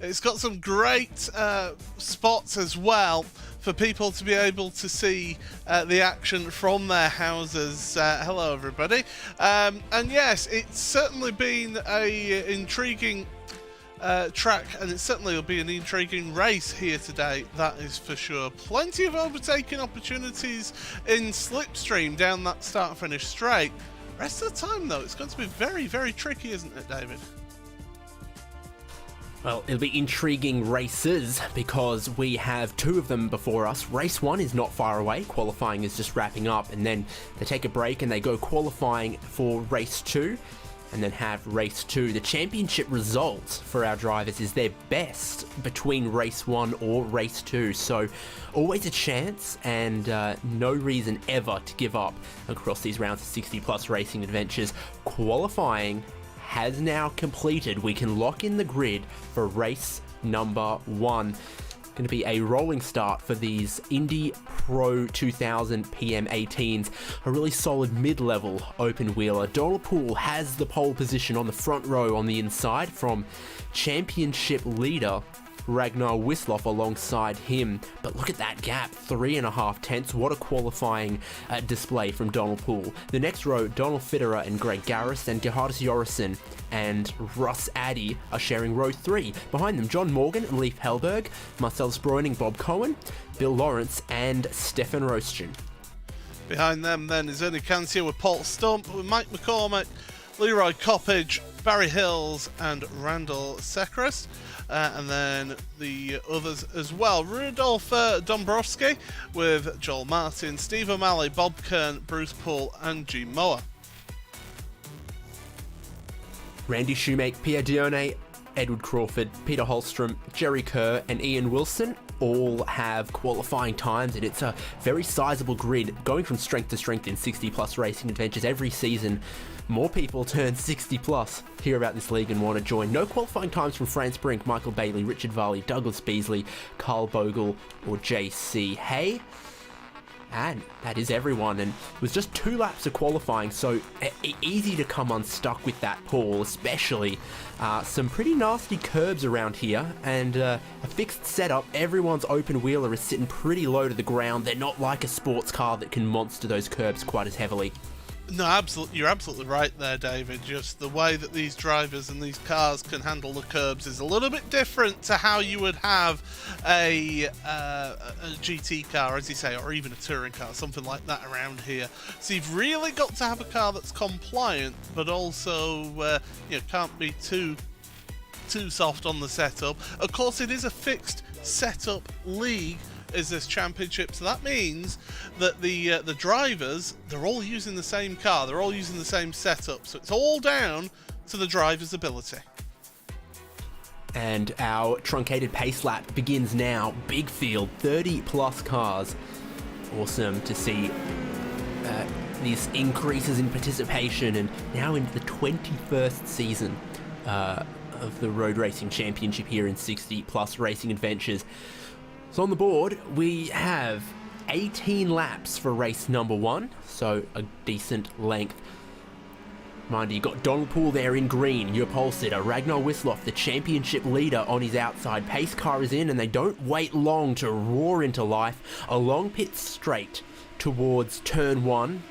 It's got some great spots as well for people to be able to see the action from their houses. Hello everybody. And yes, it's certainly been a intriguing track, and it certainly will be an intriguing race here today, that is for sure. Plenty of overtaking opportunities in Slipstream down that start-finish straight. Rest of the time though, it's going to be very, very tricky, isn't it, David? Well, it'll be intriguing races because we have two of them before us. Race 1 is not far away, qualifying is just wrapping up, and then they take a break and they go qualifying for Race 2, and then have Race 2. The championship results for our drivers is their best between Race 1 or Race 2, so always a chance and no reason ever to give up across these rounds of 60 plus racing adventures. Qualifying has now completed. We can lock in the grid for race number 1. Going to be a rolling start for these Indy Pro 2000 PM18s. A really solid mid-level open wheeler. Donald Poole has the pole position on the front row on the inside from championship leader Ragnar Wisloff alongside him. But look at that gap, 3.5 tenths. What a qualifying display from Donald Poole. The next row, Donald Fitterer and Greg Garris, and Gerhardus Jorrison and Russ Addy are sharing row 3. Behind them, John Morgan and Leif Hellberg, Marcellus Broening, Bob Cohen, Bill Lawrence and Stefan Rostian. Behind them then is Ernie Cancia with Paul Stump, with Mike McCormick, Leroy Coppage, Barry Hills and Randall Sekras. And then the others as well. Rudolph Dombrowski with Joel Martin, Steve O'Malley, Bob Kern, Bruce Poole and Gene Moore. Randy Shoemake, Pierre Dione, Edward Crawford, Peter Holstrom, Jerry Kerr and Ian Wilson all have qualifying times, and it's a very sizable grid going from strength to strength in 60 plus racing adventures every season. More people turn 60 plus, hear about this league and want to join. No qualifying times from France Brink, Michael Bailey, Richard Varley, Douglas Beasley, Carl Bogle or JC Hay. And that is everyone, and it was just 2 laps of qualifying, so easy to come unstuck with that pole, especially some pretty nasty curbs around here, and a fixed setup. Everyone's open wheeler is sitting pretty low to the ground. They're not like a sports car that can monster those curbs quite as heavily. No, absolutely, you're absolutely right there, David. Just the way that these drivers and these cars can handle the curbs is a little bit different to how you would have a GT car, as you say, or even a touring car, something like that around here. So you've really got to have a car that's compliant, but also can't be too soft on the setup. Of course, it is a fixed setup league, is this championship, so that means that the drivers, they're all using the same car, they're all using the same setup, so it's all down to the driver's ability. And our truncated pace lap begins now. Big field, 30 plus cars. Awesome to see these increases in participation, and now into the 21st season of the Road Racing Championship here in 60 plus racing adventures. So on the board, we have 18 laps for race number 1, so a decent length. Mind you, you've got Donald Poole there in green, your pole sitter, Ragnar Wisloff, the championship leader, on his outside. Pace car is in, and they don't wait long to roar into life. A long pit straight towards turn 1.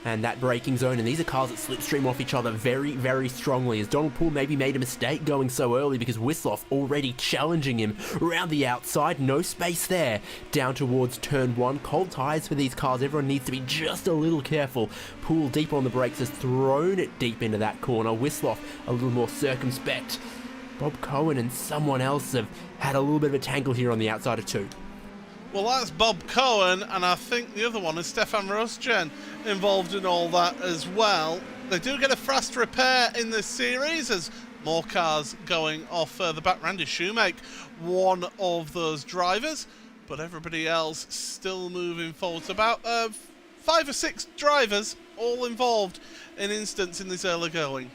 And that braking zone, and these are cars that slipstream off each other very, very strongly, as Donald Poole maybe made a mistake going so early because Wisloff already challenging him around the outside. No space there. Down towards turn 1. Cold tyres for these cars. Everyone needs to be just a little careful. Poole deep on the brakes has thrown it deep into that corner. Wisloff a little more circumspect. Bob Cohen and someone else have had a little bit of a tangle here on the outside of 2. Well, that's Bob Cohen, and I think the other one is Stefan Rostian involved in all that as well. They do get a fast repair in this series as more cars going off the back. Randy Shoemake, one of those drivers, but everybody else still moving forward. So about 5 or 6 drivers all involved in instance in this early going.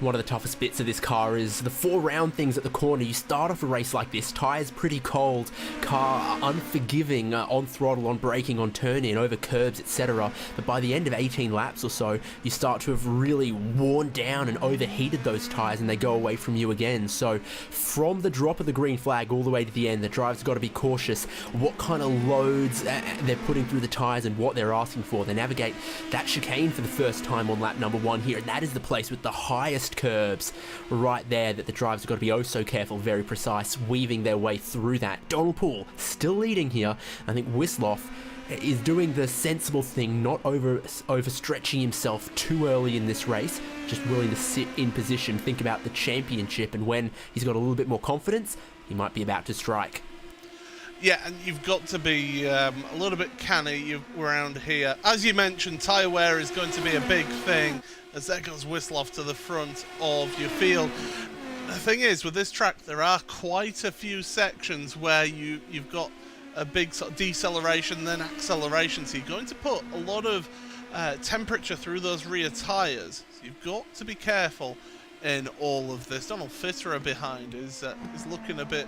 One of the toughest bits of this car is the 4 round things at the corner. You start off a race like this, tyres pretty cold, car unforgiving on throttle, on braking, on turn-in, over curbs, etc. But by the end of 18 laps or so, you start to have really worn down and overheated those tyres, and they go away from you again. So from the drop of the green flag all the way to the end, the driver's got to be cautious what kind of loads they're putting through the tyres and what they're asking for. They navigate that chicane for the first time on lap number 1 here, and that is the place with the highest curbs right there that the drivers have got to be oh so careful, very precise, weaving their way through that. Donald Poole still leading here. I think Wisloff is doing the sensible thing, not overstretching himself too early in this race, just willing to sit in position, think about the championship, and when he's got a little bit more confidence, he might be about to strike. Yeah, and you've got to be a little bit canny around here. As you mentioned, tyre wear is going to be a big thing, as there goes Wisloff to the front of your field. The thing is, with this track, there are quite a few sections where you've got a big sort of deceleration, then acceleration, so you're going to put a lot of temperature through those rear tyres. So you've got to be careful in all of this. Donald Fitterer behind is looking a bit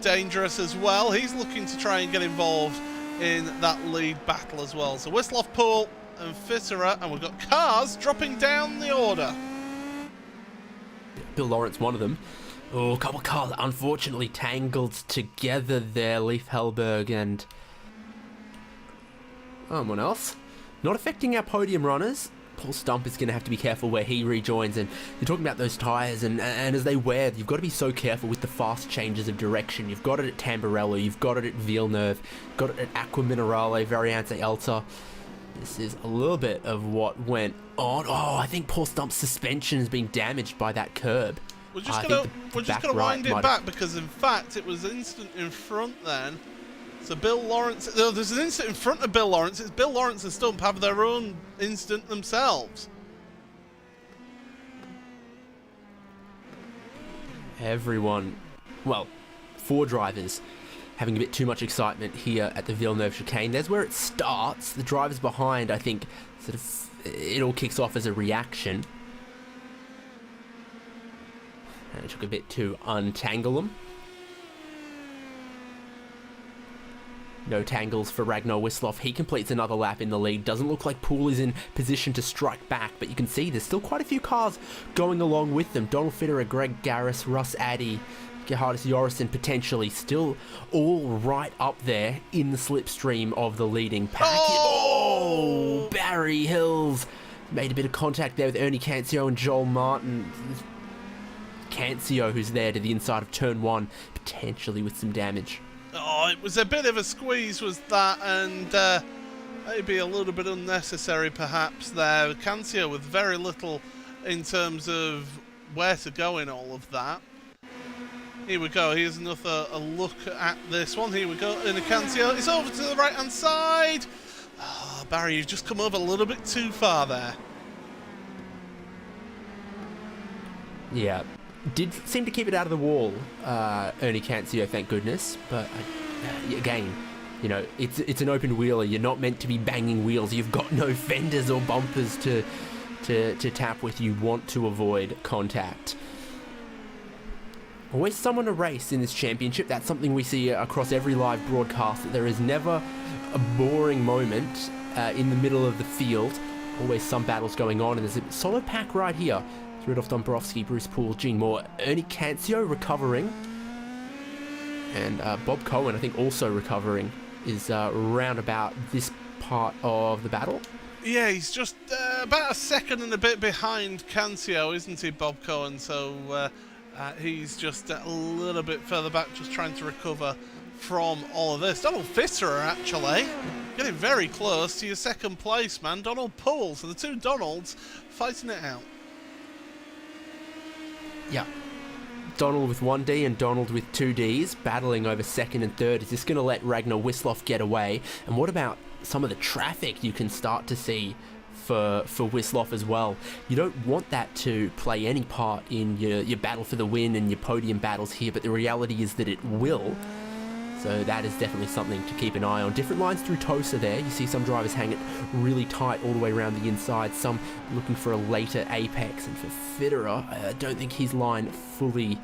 dangerous as well. He's looking to try and get involved in that lead battle as well. So Wisloff, Poole and Fitterer, and we've got cars dropping down the order. Bill Lawrence, one of them. Oh, a couple of cars unfortunately tangled together there. Leif Hellberg and someone else. Not affecting our podium runners. Paul Stump is going to have to be careful where he rejoins, and you're talking about those tyres, and as they wear, you've got to be so careful with the fast changes of direction. You've got it at Tamburello, you've got it at Villeneuve, got it at Aqua Minerale, Variante Alta. This is a little bit of what went on. Oh, I think Paul Stump's suspension has been damaged by that curb. We're just gonna wind it back, because in fact it was instant in front then. So Bill Lawrence, there's an instant in front of Bill Lawrence. It's Bill Lawrence and Stump have their own instant themselves. Everyone, well, 4 drivers having a bit too much excitement here at the Villeneuve chicane. There's where it starts. The drivers behind, I think, sort of, it all kicks off as a reaction. And it took a bit to untangle them. No tangles for Ragnar Wisloff. He completes another lap in the lead. Doesn't look like Poole is in position to strike back, but you can see there's still quite a few cars going along with them. Donald Fitterer, Greg Garris, Russ Addy, Gerhardus Jorrison potentially still all right up there in the slipstream of the leading pack. Oh! Barry Hills made a bit of contact there with Ernie Cancio and Joel Martin. Cancio, who's there to the inside of turn 1, potentially with some damage. Oh, it was a bit of a squeeze, was that, and maybe a little bit unnecessary perhaps there. Cancio with very little in terms of where to go in all of that. Here we go, here's another look at this one. Here we go, in a Cancio. It's over to the right-hand side. Oh, Barry, you've just come over a little bit too far there. Yeah. Did seem to keep it out of the wall, Ernie Cancio, thank goodness. But again, you know, it's an open wheeler. You're not meant to be banging wheels. You've got no fenders or bumpers to tap with. You want to avoid contact. Always someone to race in this championship. That's something we see across every live broadcast. That there is never a boring moment in the middle of the field. Always some battles going on, and there's a solid pack right here. Rudolf Dombrowski, Bruce Poole, Gene Moore, Ernie Cancio recovering, and Bob Cohen, I think, also recovering, is round about this part of the battle. Yeah, he's just about a second and a bit behind Cancio, isn't he, Bob Cohen? So he's just a little bit further back, just trying to recover from all of this. Donald Fitterer, actually, getting very close to your second place, man. Donald Poole, so the two Donalds fighting it out. Yeah. Donald with 1D and Donald with 2Ds, battling over second and third. Is this going to let Ragnar Wisloff get away? And what about some of the traffic you can start to see for Wisloff as well? You don't want that to play any part in your battle for the win and your podium battles here, but the reality is that it will. So that is definitely something to keep an eye on. Different lines through Tosa there. You see some drivers hang it really tight all the way around the inside, some looking for a later apex. And for Fitterer, I don't think his line fully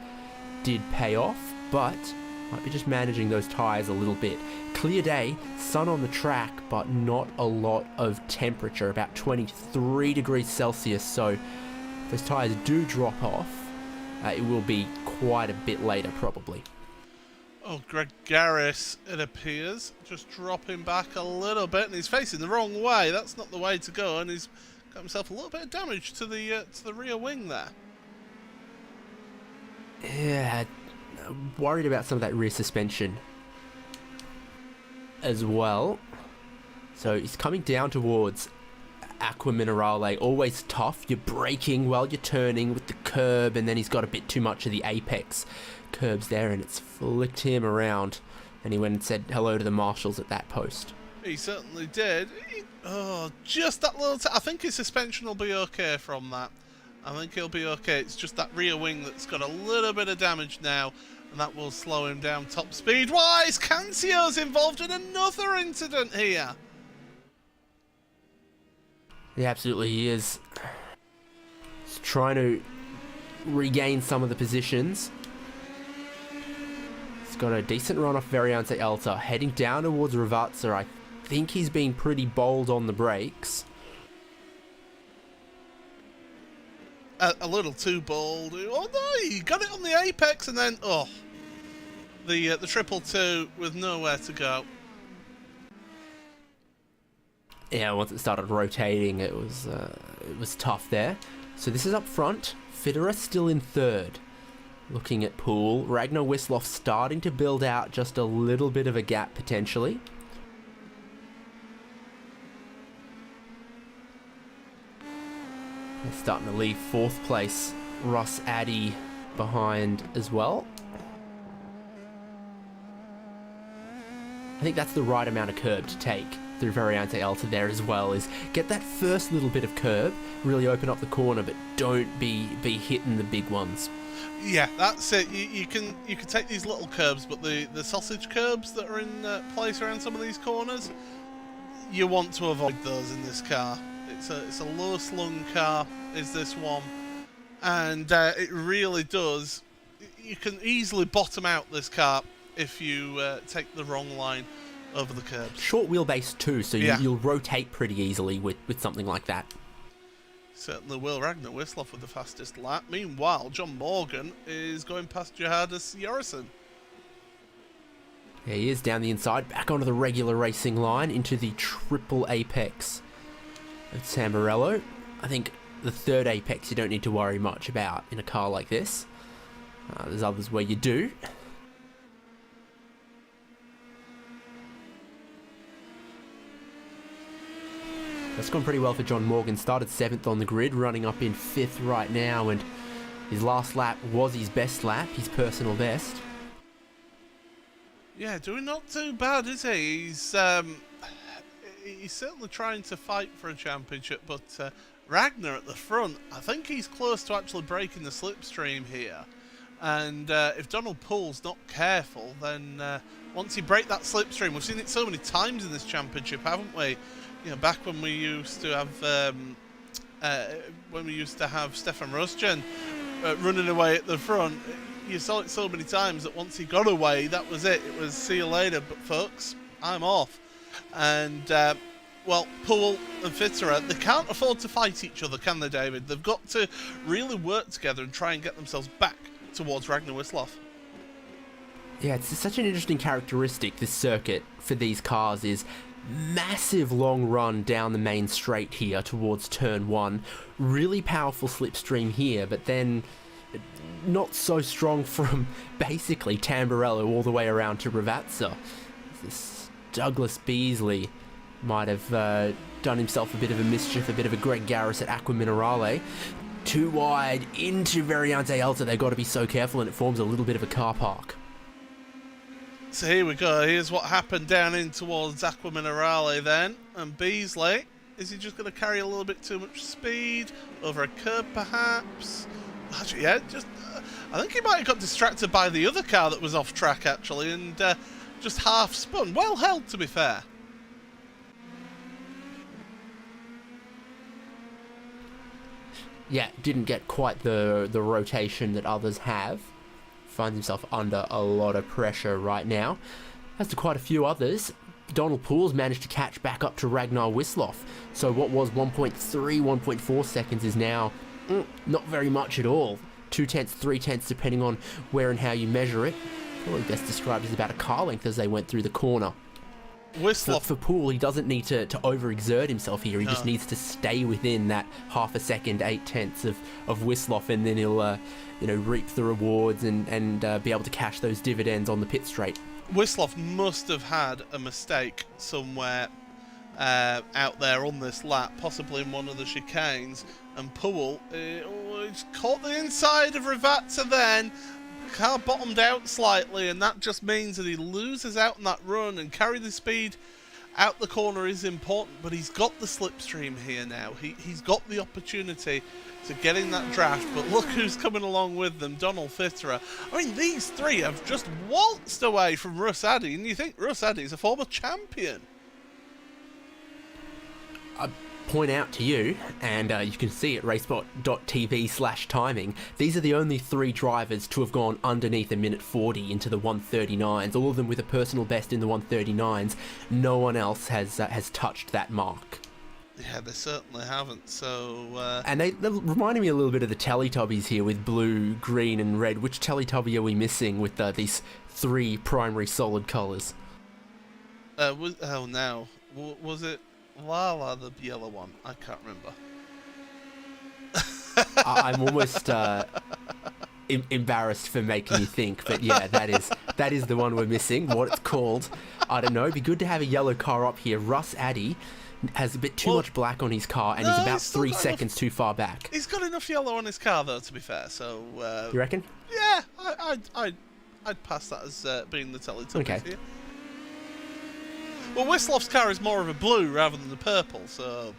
did pay off, but might be just managing those tyres a little bit. Clear day, sun on the track, but not a lot of temperature, about 23 degrees Celsius. So if those tyres do drop off, it will be quite a bit later probably. Oh, Greg Garris, it appears, just dropping back a little bit, and he's facing the wrong way. That's not the way to go, and he's got himself a little bit of damage to the rear wing there. Yeah, worried about some of that rear suspension as well. So he's coming down towards Aqua Minerale, always tough. You're braking while you're turning with the curb, and then he's got a bit too much of the apex curbs there, and it's flicked him around, and he went and said hello to the marshals at that post. He certainly did. Just that little I think his suspension will be okay from that. I think he'll be okay. It's just that rear wing that's got a little bit of damage now, and that will slow him down top speed wise. Cancio's involved in another incident here. Yeah, absolutely he is. He's trying to regain some of the positions. Got a decent run off Variante Alta, heading down towards Ravazza. I think he's being pretty bold on the brakes. A little too bold. Oh no, he got it on the apex, and then the triple two with nowhere to go. Yeah, once it started rotating, it was tough there. So this is up front. Fitterer still in third. Looking at Poole, Ragnar Wisloff starting to build out just a little bit of a gap potentially. They're starting to leave fourth place Russ Addy behind as well. I think that's the right amount of curb to take through Variante Alta there as well, is get that first little bit of curb, really open up the corner, but don't be hitting the big ones. Yeah, that's it. You can take these little curbs, but the sausage curbs that are in place around some of these corners, you want to avoid those in this car. It's a low slung car, is this one, and it really does. You can easily bottom out this car if you take the wrong line over the curbs. Short wheelbase too, so you'll rotate pretty easily with something like that. Certainly will. Ragnar Wisloff with the fastest lap. Meanwhile, John Morgan is going past Johannes Jorrison. Yeah, he is down the inside, back onto the regular racing line, into the triple apex of Tamburello. I think the third apex you don't need to worry much about in a car like this. There's others where you do. That's gone pretty well for John Morgan. Started 7th on the grid, running up in 5th right now, and his last lap was his best lap, his personal best. Yeah, doing not too bad, is he? He's certainly trying to fight for a championship, but Ragnar at the front, I think he's close to actually breaking the slipstream here. And if Donald Poole's not careful, then once you break that slipstream, we've seen it so many times in this championship, haven't we? You know, back when we used to have Stefan Rosjan running away at the front, you saw it so many times that once he got away, that was it. It was see you later, but folks, I'm off. And well, Poole and Fitterer, they can't afford to fight each other, can they, David? They've got to really work together and try and get themselves back towards Ragnar Wisloff. Yeah, it's such an interesting characteristic, this circuit, for these cars is massive long run down the main straight here towards turn 1. Really powerful slipstream here, but then not so strong from basically Tamburello all the way around to Ravazza. This Douglas Beasley might have done himself a bit of a mischief, a bit of a Greg Garris at Aqua Minerale. Too wide into Variante Alta, they've got to be so careful, and it forms a little bit of a car park. So here we go. Here's what happened down in towards Aqua Minerale then. And Beasley, is he just going to carry a little bit too much speed over a curb perhaps? Actually, yeah, just I think he might have got distracted by the other car that was off track actually, and just half spun. Well held, to be fair. Yeah, didn't get quite the rotation that others have. Finds himself under a lot of pressure right now. As to quite a few others, Donald Poole's managed to catch back up to Ragnar Wisloff. So what was 1.3, 1.4 seconds is now not very much at all. 0.2, 0.3, depending on where and how you measure it. Probably best described as about a car length as they went through the corner. For Poole, he doesn't need to overexert himself here. He just needs to stay within that half a second, 0.8 of Wisloff, and then he'll reap the rewards and be able to cash those dividends on the pit straight. Wisloff must have had a mistake somewhere out there on this lap, possibly in one of the chicanes, and Poole he's caught the inside of Rivazza then. Car bottomed out slightly, and that just means that he loses out on that run, and carry the speed out the corner is important, but he's got the slipstream here now. He's got the opportunity to get in that draft, but look who's coming along with them, Donald Fitterer. I mean, these three have just waltzed away from Russ Addy, and you think Russ Addy is a former champion. Point out to you, and you can see at RaceSpotTV/timing, these are the only three drivers to have gone underneath a minute 40 into the 139s, all of them with a personal best in the 139s. No one else has touched that mark. Yeah, they certainly haven't, so... And they're reminding me a little bit of the Teletubbies here with blue, green and red. Which Teletubby are we missing with these three primary solid colours? Was it Lala, the yellow one? I can't remember. I'm almost embarrassed for making you think, but yeah, that is the one we're missing. What it's called, I don't know. It'd be good to have a yellow car up here. Russ Addy has a bit too much black on his car, and he's about 3 seconds too far back. He's got enough yellow on his car, though, to be fair. So you reckon? Yeah, I'd pass that as being the Teletubbies okay. Here. Well, Wisloff's car is more of a blue rather than the purple, so...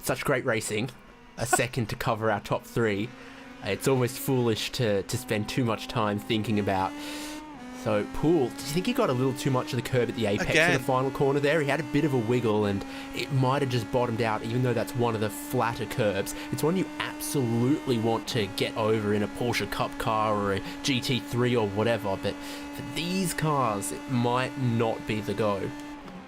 Such great racing. A second to cover our top three. It's almost foolish to spend too much time thinking about. So, Poole, do you think he got a little too much of the curb at the apex in the final corner there? He had a bit of a wiggle, and it might have just bottomed out, even though that's one of the flatter curbs. It's one you absolutely want to get over in a Porsche Cup car or a GT3 or whatever, but for these cars, it might not be the go.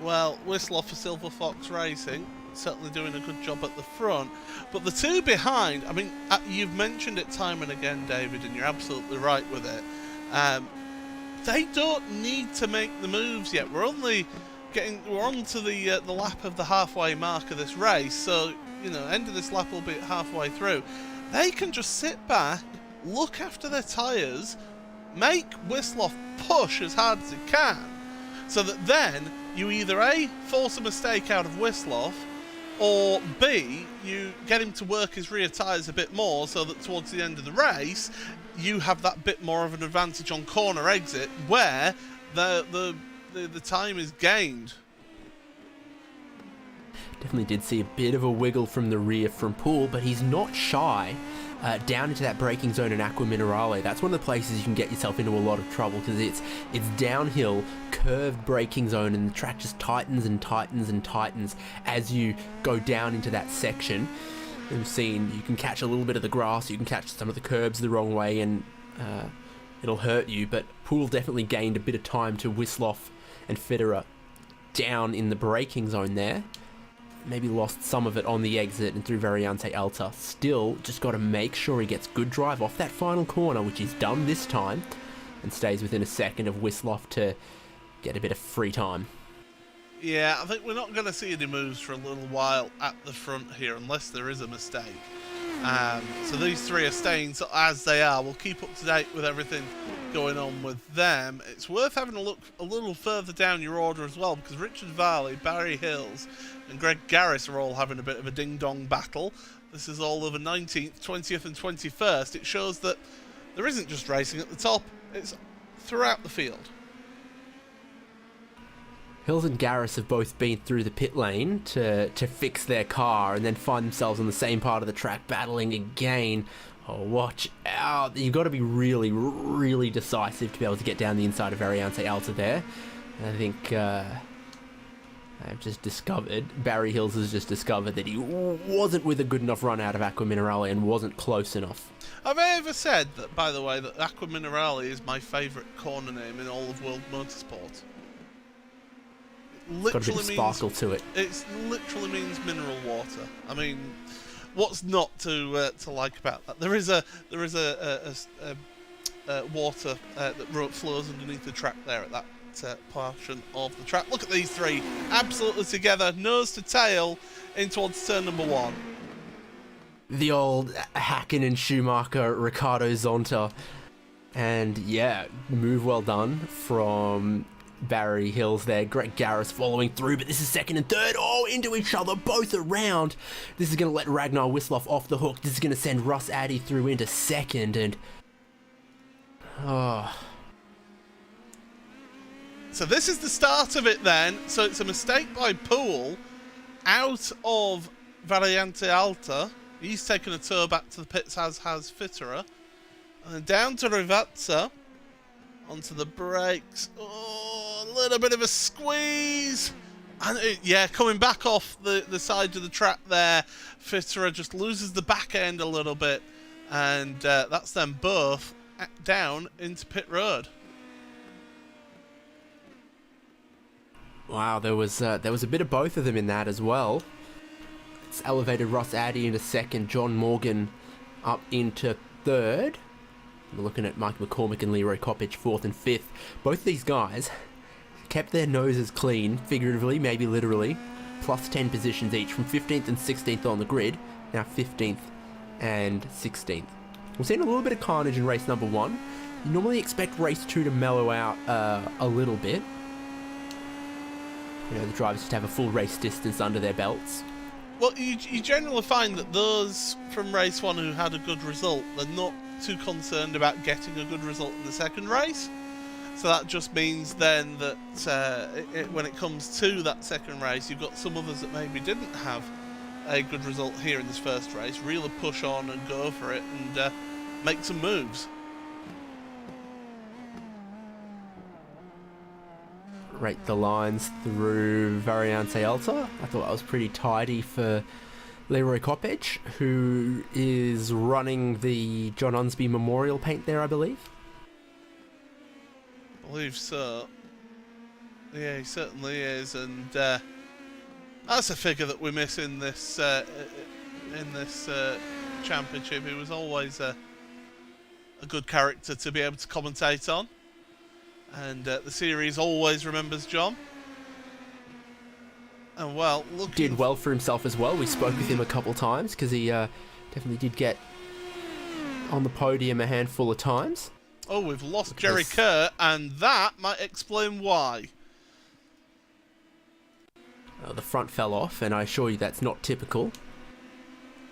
Well, Wisloff for Silver Fox Racing, certainly doing a good job at the front, but the two behind, I mean, you've mentioned it time and again, David, and you're absolutely right with it. They don't need to make the moves yet. We're on to the lap of the halfway mark of this race, so end of this lap will be halfway through. They can just sit back, look after their tyres, make Wisloff push as hard as he can, so that then you either A, force a mistake out of Wisloff, or B, you get him to work his rear tyres a bit more, so that towards the end of the race you have that bit more of an advantage on corner exit where the time is gained. Definitely did see a bit of a wiggle from the rear from Poole, but he's not shy down into that braking zone in Aqua Minerale. That's one of the places you can get yourself into a lot of trouble, because it's downhill, curved braking zone, and the track just tightens and tightens and tightens as you go down into that section. We've seen you can catch a little bit of the grass, you can catch some of the curbs the wrong way, and it'll hurt you, but Poole definitely gained a bit of time to Wisloff and Fitterer down in the braking zone there. Maybe lost some of it on the exit and through Variante Alta. Still, just got to make sure he gets good drive off that final corner, which he's done this time, and stays within a second of Wisloff to get a bit of free time. Yeah, I think we're not going to see any moves for a little while at the front here, unless there is a mistake. So these three are staying as they are. We'll keep up to date with everything going on with them. It's worth having a look a little further down your order as well, because Richard Varley, Barry Hills and Greg Garris are all having a bit of a ding-dong battle. This is all over 19th, 20th and 21st. It shows that there isn't just racing at the top, it's throughout the field. Hills and Garris have both been through the pit lane to fix their car and then find themselves on the same part of the track battling again. Oh, watch out. You've got to be really, really decisive to be able to get down the inside of Variante Alta there. And I think I've just discovered, Barry Hills has just discovered that he wasn't with a good enough run out of Aqua Minerale and wasn't close enough. Have I ever said that, by the way, that Aqua Minerale is my favourite corner name in all of World Motorsport? Got a bit of sparkle to it. It literally means mineral water. I mean, what's not to like about that? There is a water that flows underneath the track there at that portion of the track. Look at these three, absolutely together, nose to tail, in towards turn number 1. The old Hakkinen Schumacher, Ricardo Zonta, and yeah, move well done from Barry Hills there. Greg Garris following through, but this is second and third. Oh, into each other, both around. This is going to let Ragnar Wisloff off the hook. This is going to send Russ Addy through into second, and so this is the start of it then. So it's a mistake by Poole out of Variante Alta. He's taken a tour back to the pits, as has Fitterer. And then down to Rivazza. Onto the brakes. Oh, a little bit of a squeeze. And yeah, coming back off the side of the track there. Fitterer just loses the back end a little bit. And that's them both down into pit road. Wow, there was a bit of both of them in that as well. It's elevated Russ Addy into second, John Morgan up into third. We're looking at Mike McCormick and Leroy Coppage fourth and fifth. Both these guys kept their noses clean, figuratively, maybe literally, plus 10 positions each from 15th and 16th on the grid, now 15th and 16th. We've seen a little bit of carnage in race number 1. You normally expect race 2 to mellow out a little bit. You know, the drivers just have a full race distance under their belts. Well, you generally find that those from race 1 who had a good result, they're not too concerned about getting a good result in the second race. So that just means then that when it comes to that second race, you've got some others that maybe didn't have a good result here in this first race, really push on and go for it and make some moves. Rate the lines through Variante Alta. I thought that was pretty tidy for Leroy Coppage, who is running the John Unsby Memorial paint there, I believe. I believe so. Yeah, he certainly is, and that's a figure that we miss in this championship. He was always a good character to be able to commentate on. And the series always remembers John. And well, did well for himself as well. We spoke with him a couple times because he definitely did get on the podium a handful of times. Oh, we've lost Jerry Kerr, and that might explain why. The front fell off, and I assure you that's not typical.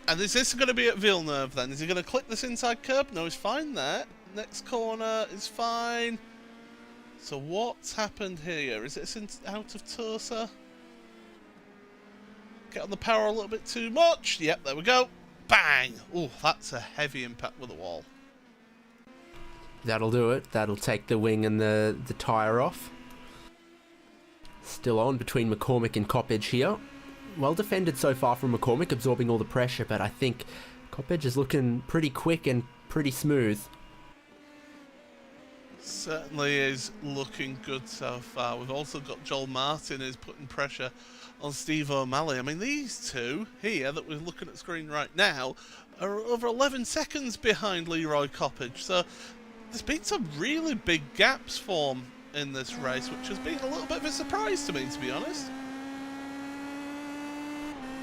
And is this going to be at Villeneuve then? Is he going to clip this inside curb? No, he's fine there. Next corner is fine. So what's happened here? Is it out of Tosa? Get on the power a little bit too much. Yep, there we go. Bang! Oh, that's a heavy impact with the wall. That'll do it. That'll take the wing and the tyre off. Still on between McCormick and Coppage here. Well defended so far from McCormick, absorbing all the pressure, but I think Coppage is looking pretty quick and pretty smooth. Certainly is looking good so far. We've also got Joel Martin who's putting pressure on Steve O'Malley. I mean, these two here that we're looking at screen right now are over 11 seconds behind Leroy Coppage. So there's been some really big gaps formed in this race, which has been a little bit of a surprise to me, to be honest.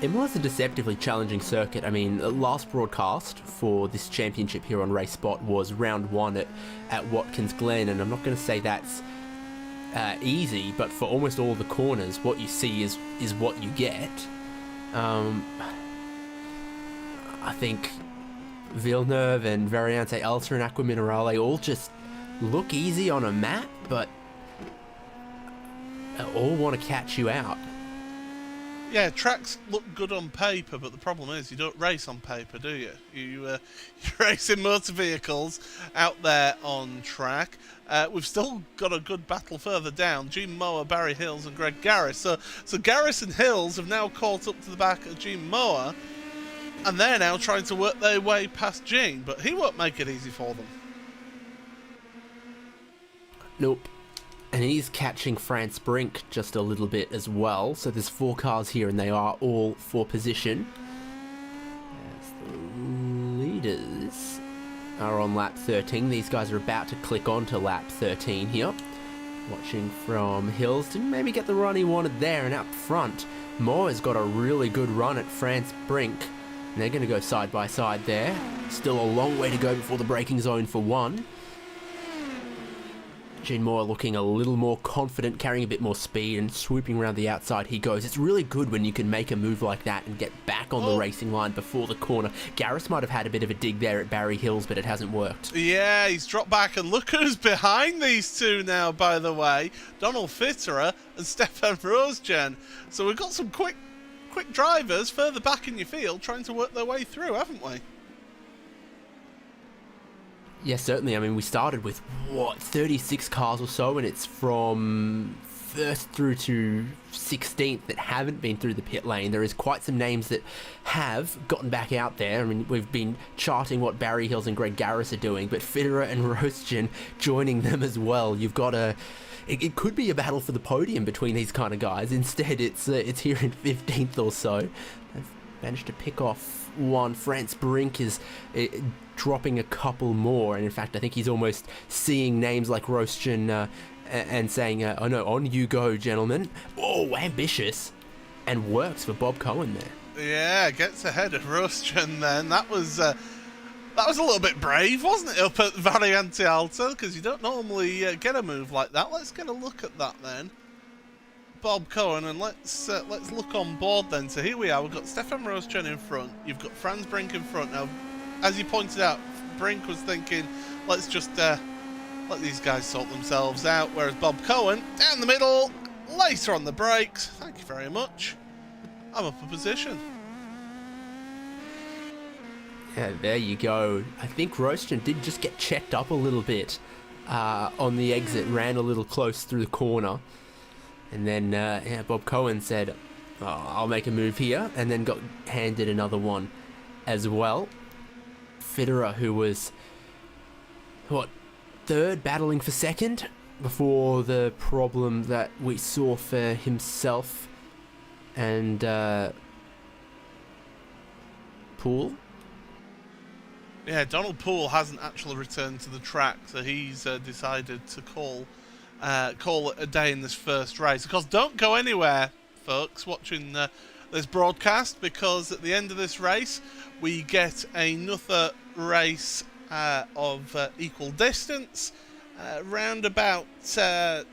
Imola's a deceptively challenging circuit. I mean, the last broadcast for this championship here on RaceSpot was round 1 at Watkins Glen, and I'm not going to say that's easy, but for almost all the corners, what you see is what you get. I think Villeneuve and Variante Alta and Aqua Minerale all just look easy on a map, but all want to catch you out. Yeah, tracks look good on paper, but the problem is you don't race on paper, do you? You race in motor vehicles out there on track. We've still got a good battle further down. Gene Moore, Barry Hills and Greg Garris. So Garris and Hills have now caught up to the back of Gene Moore, and they're now trying to work their way past Gene, but he won't make it easy for them. Nope. And he's catching France Brink just a little bit as well. So there's 4 cars here and they are all for position. As the leaders are on lap 13. These guys are about to click on to lap 13 here. Watching from Hills to maybe get the run he wanted there. And up front, Moore has got a really good run at France Brink. And they're going to go side by side there. Still a long way to go before the braking zone for one. Gene Moore looking a little more confident, carrying a bit more speed and swooping around the outside he goes. It's really good when you can make a move like that and get back on the racing line before the corner. Garris might have had a bit of a dig there at Barry Hills, but it hasn't worked. Yeah, he's dropped back, and look who's behind these two now, by the way. Donald Fitterer and Stefan Rosgen. So we've got some quick drivers further back in your field trying to work their way through, haven't we? Yeah, certainly. I mean, we started with, 36 cars or so, and it's from 1st through to 16th that haven't been through the pit lane. There is quite some names that have gotten back out there. I mean, we've been charting what Barry Hills and Greg Garris are doing, but Fitterer and Rostgen joining them as well. You've got it could be a battle for the podium between these kind of guys. Instead, it's here in 15th or so. They've managed to pick off one. France Brink is dropping a couple more, and in fact I think he's almost seeing names like Rostgen and saying, oh no, on you go, gentlemen. Oh, ambitious. And works for Bob Cohen there. Yeah, gets ahead of Rostgen then. That was a little bit brave, wasn't it, up at Variante Alta, because you don't normally get a move like that. Let's get a look at that then. Bob Cohen, and let's look on board then. So here we are, we've got Stefan Rosgen in front, you've got Franz Brink in front. Now, as you pointed out, Brink was thinking, let's just let these guys sort themselves out, whereas Bob Cohen, down the middle, later on the brakes. Thank you very much. I'm up a position. Yeah, there you go. I think Rostgen did just get checked up a little bit on the exit, ran a little close through the corner. And then Bob Cohen said, I'll make a move here, and then got handed another one as well. Fitterer, who was, third, battling for second before the problem that we saw for himself and Poole. Yeah, Donald Poole hasn't actually returned to the track, so he's decided to call it a day in this first race. Of course, don't go anywhere, folks, watching this broadcast, because at the end of this race we get another race of equal distance. Round about 10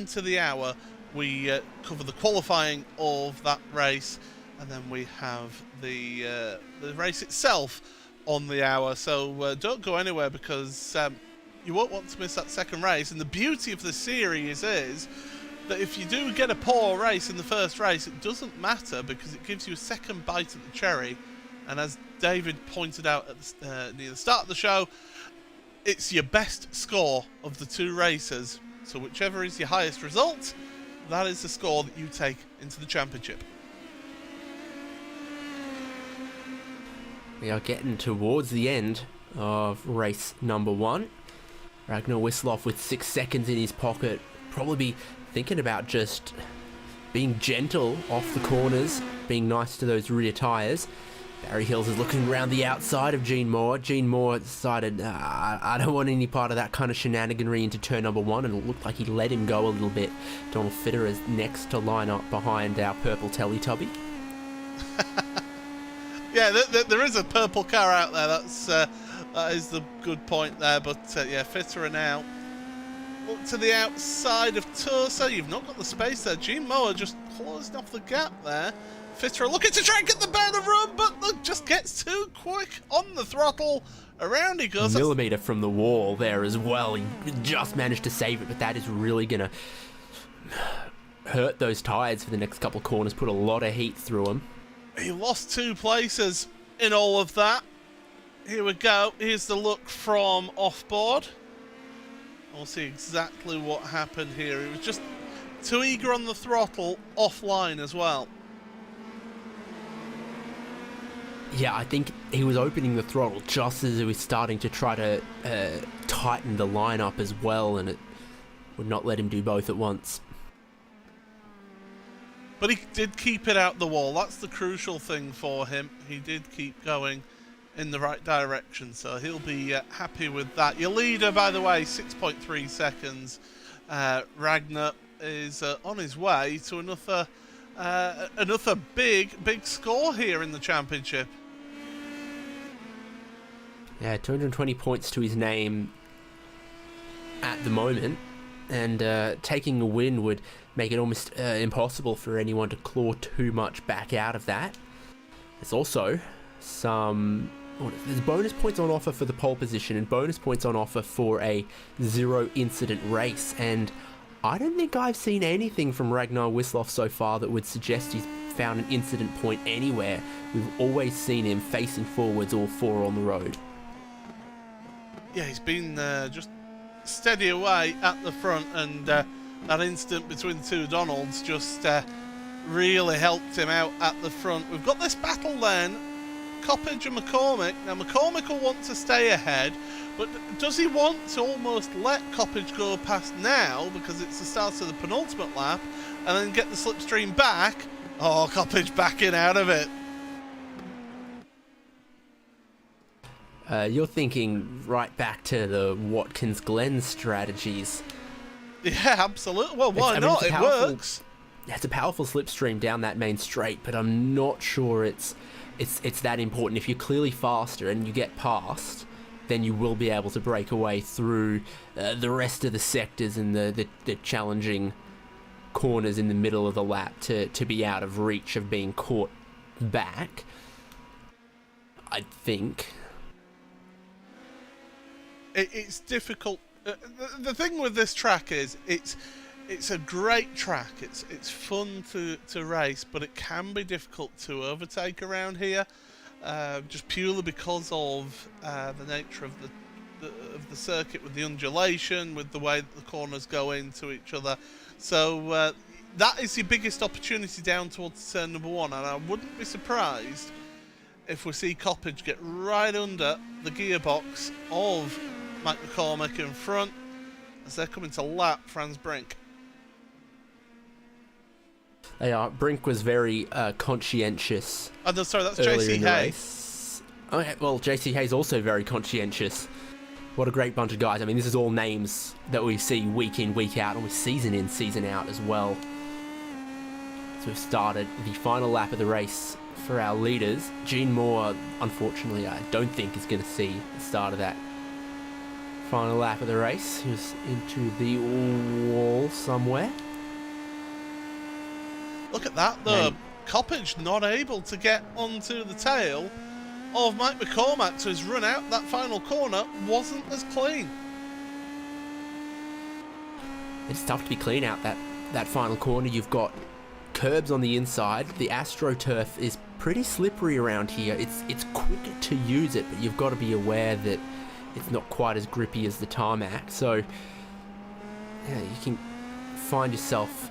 to the hour we cover the qualifying of that race, and then we have the race itself on the hour. So don't go anywhere, because you won't want to miss that second race. And the beauty of the series is that if you do get a poor race in the first race, it doesn't matter, because it gives you a second bite at the cherry. And as David pointed out at near the start of the show, it's your best score of the two races. So whichever is your highest result, that is the score that you take into the championship. We are getting towards the end of race number 1. Ragnar Wisloff with 6 seconds in his pocket, probably be thinking about just being gentle off the corners, being nice to those rear tyres. Barry Hills is looking around the outside of Gene Moore. Gene Moore decided, I don't want any part of that kind of shenaniganry into turn number 1, and it looked like he let him go a little bit. Donald Fitterer is next to line up behind our purple Teletubby. Yeah, there is a purple car out there. That is the good point there. But yeah, Fitterer now. Look to the outside of Tursa. You've not got the space there. Gene Moore just closing off the gap there. Fitterer looking to try and get the better run, but look, just gets too quick on the throttle. Around he goes. A millimetre from the wall there as well. He just managed to save it, but that is really going to hurt those tyres for the next couple of corners, put a lot of heat through them. He lost 2 places in all of that. Here we go. Here's the look from off-board. We'll see exactly what happened here. He was just too eager on the throttle, offline as well. Yeah, I think he was opening the throttle just as he was starting to try to tighten the line up as well, and it would not let him do both at once. But he did keep it out the wall. That's the crucial thing for him. He did keep going in the right direction, so he'll be happy with that. Your leader, by the way, 6.3 seconds. Ragnar is on his way to another big score here in the championship. Yeah, 220 points to his name at the moment, and taking a win would make it almost impossible for anyone to claw too much back out of that. There's also there's bonus points on offer for the pole position and bonus points on offer for a 0 incident race, and I don't think I've seen anything from Ragnar Wisloff so far that would suggest he's found an incident point anywhere. We've always seen him facing forwards, all 4 on the road. Yeah, he's been just steady away at the front, and that incident between the 2 Donalds just really helped him out at the front. We've got this battle then, Coppage and McCormick. Now McCormick will want to stay ahead, but does he want to almost let Coppage go past now because it's the start of the penultimate lap and then get the slipstream back? Oh, Coppage backing out of it. You're thinking right back to the Watkins-Glen strategies. Yeah, absolutely. Well, why not? It works. It's a powerful slipstream down that main straight, but I'm not sure it's that important. If you're clearly faster and you get past, then you will be able to break away through the rest of the sectors and the challenging corners in the middle of the lap to be out of reach of being caught back, I think. It's difficult. The thing with this track is it's a great track. It's fun to race, but it can be difficult to overtake around here, just purely because of the nature of the circuit, with the undulation, with the way that the corners go into each other. So that is your biggest opportunity down towards turn number 1, and I wouldn't be surprised if we see Coppage get right under the gearbox of Mike McCormick in front as they're coming to lap Franz Brink. They are. Brink was very conscientious. Oh, no, sorry, that's JC Hay. Okay, well, JC Hay's also very conscientious. What a great bunch of guys. I mean, this is all names that we see week in, week out, and season in, season out as well. So we've started the final lap of the race for our leaders. Gene Moore, unfortunately, I don't think is going to see the start of that final lap of the race. He was into the wall somewhere. Look at that though. Coppage not able to get onto the tail of Mike McCormack, so his run out that final corner wasn't as clean. It's tough to be clean out that final corner. You've got curbs on the inside. The AstroTurf is pretty slippery around here. It's quicker to use it, but you've got to be aware that it's not quite as grippy as the tarmac. So yeah, you can find yourself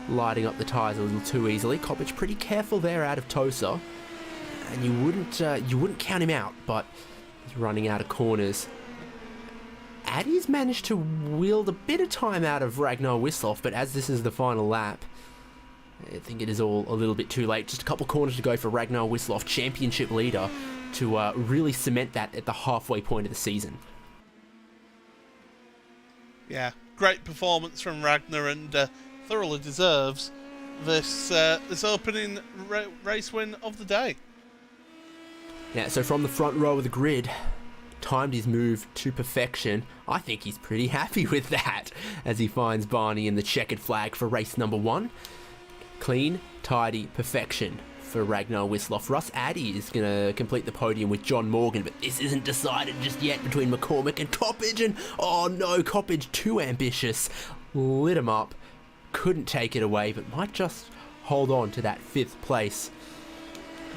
lighting up the tyres a little too easily. Coppage pretty careful there out of Tosa, and you wouldn't count him out, but he's running out of corners. Addy's managed to wield a bit of time out of Ragnar Wisloff, but as this is the final lap, I think it is all a little bit too late. Just a couple corners to go for Ragnar Wisloff, championship leader, to really cement that at the halfway point of the season. Yeah, great performance from Ragnar, and thoroughly deserves this opening race win of the day. Yeah, so from the front row of the grid, timed his move to perfection. I think he's pretty happy with that as he finds Barney in the checkered flag for race number 1. Clean, tidy, perfection for Ragnar Wisloff. Russ Addy is going to complete the podium with John Morgan, but this isn't decided just yet between McCormick and Coppage, and oh no, Coppage too ambitious. Lit him up. couldn't take it away, but might just hold on to that 5th place.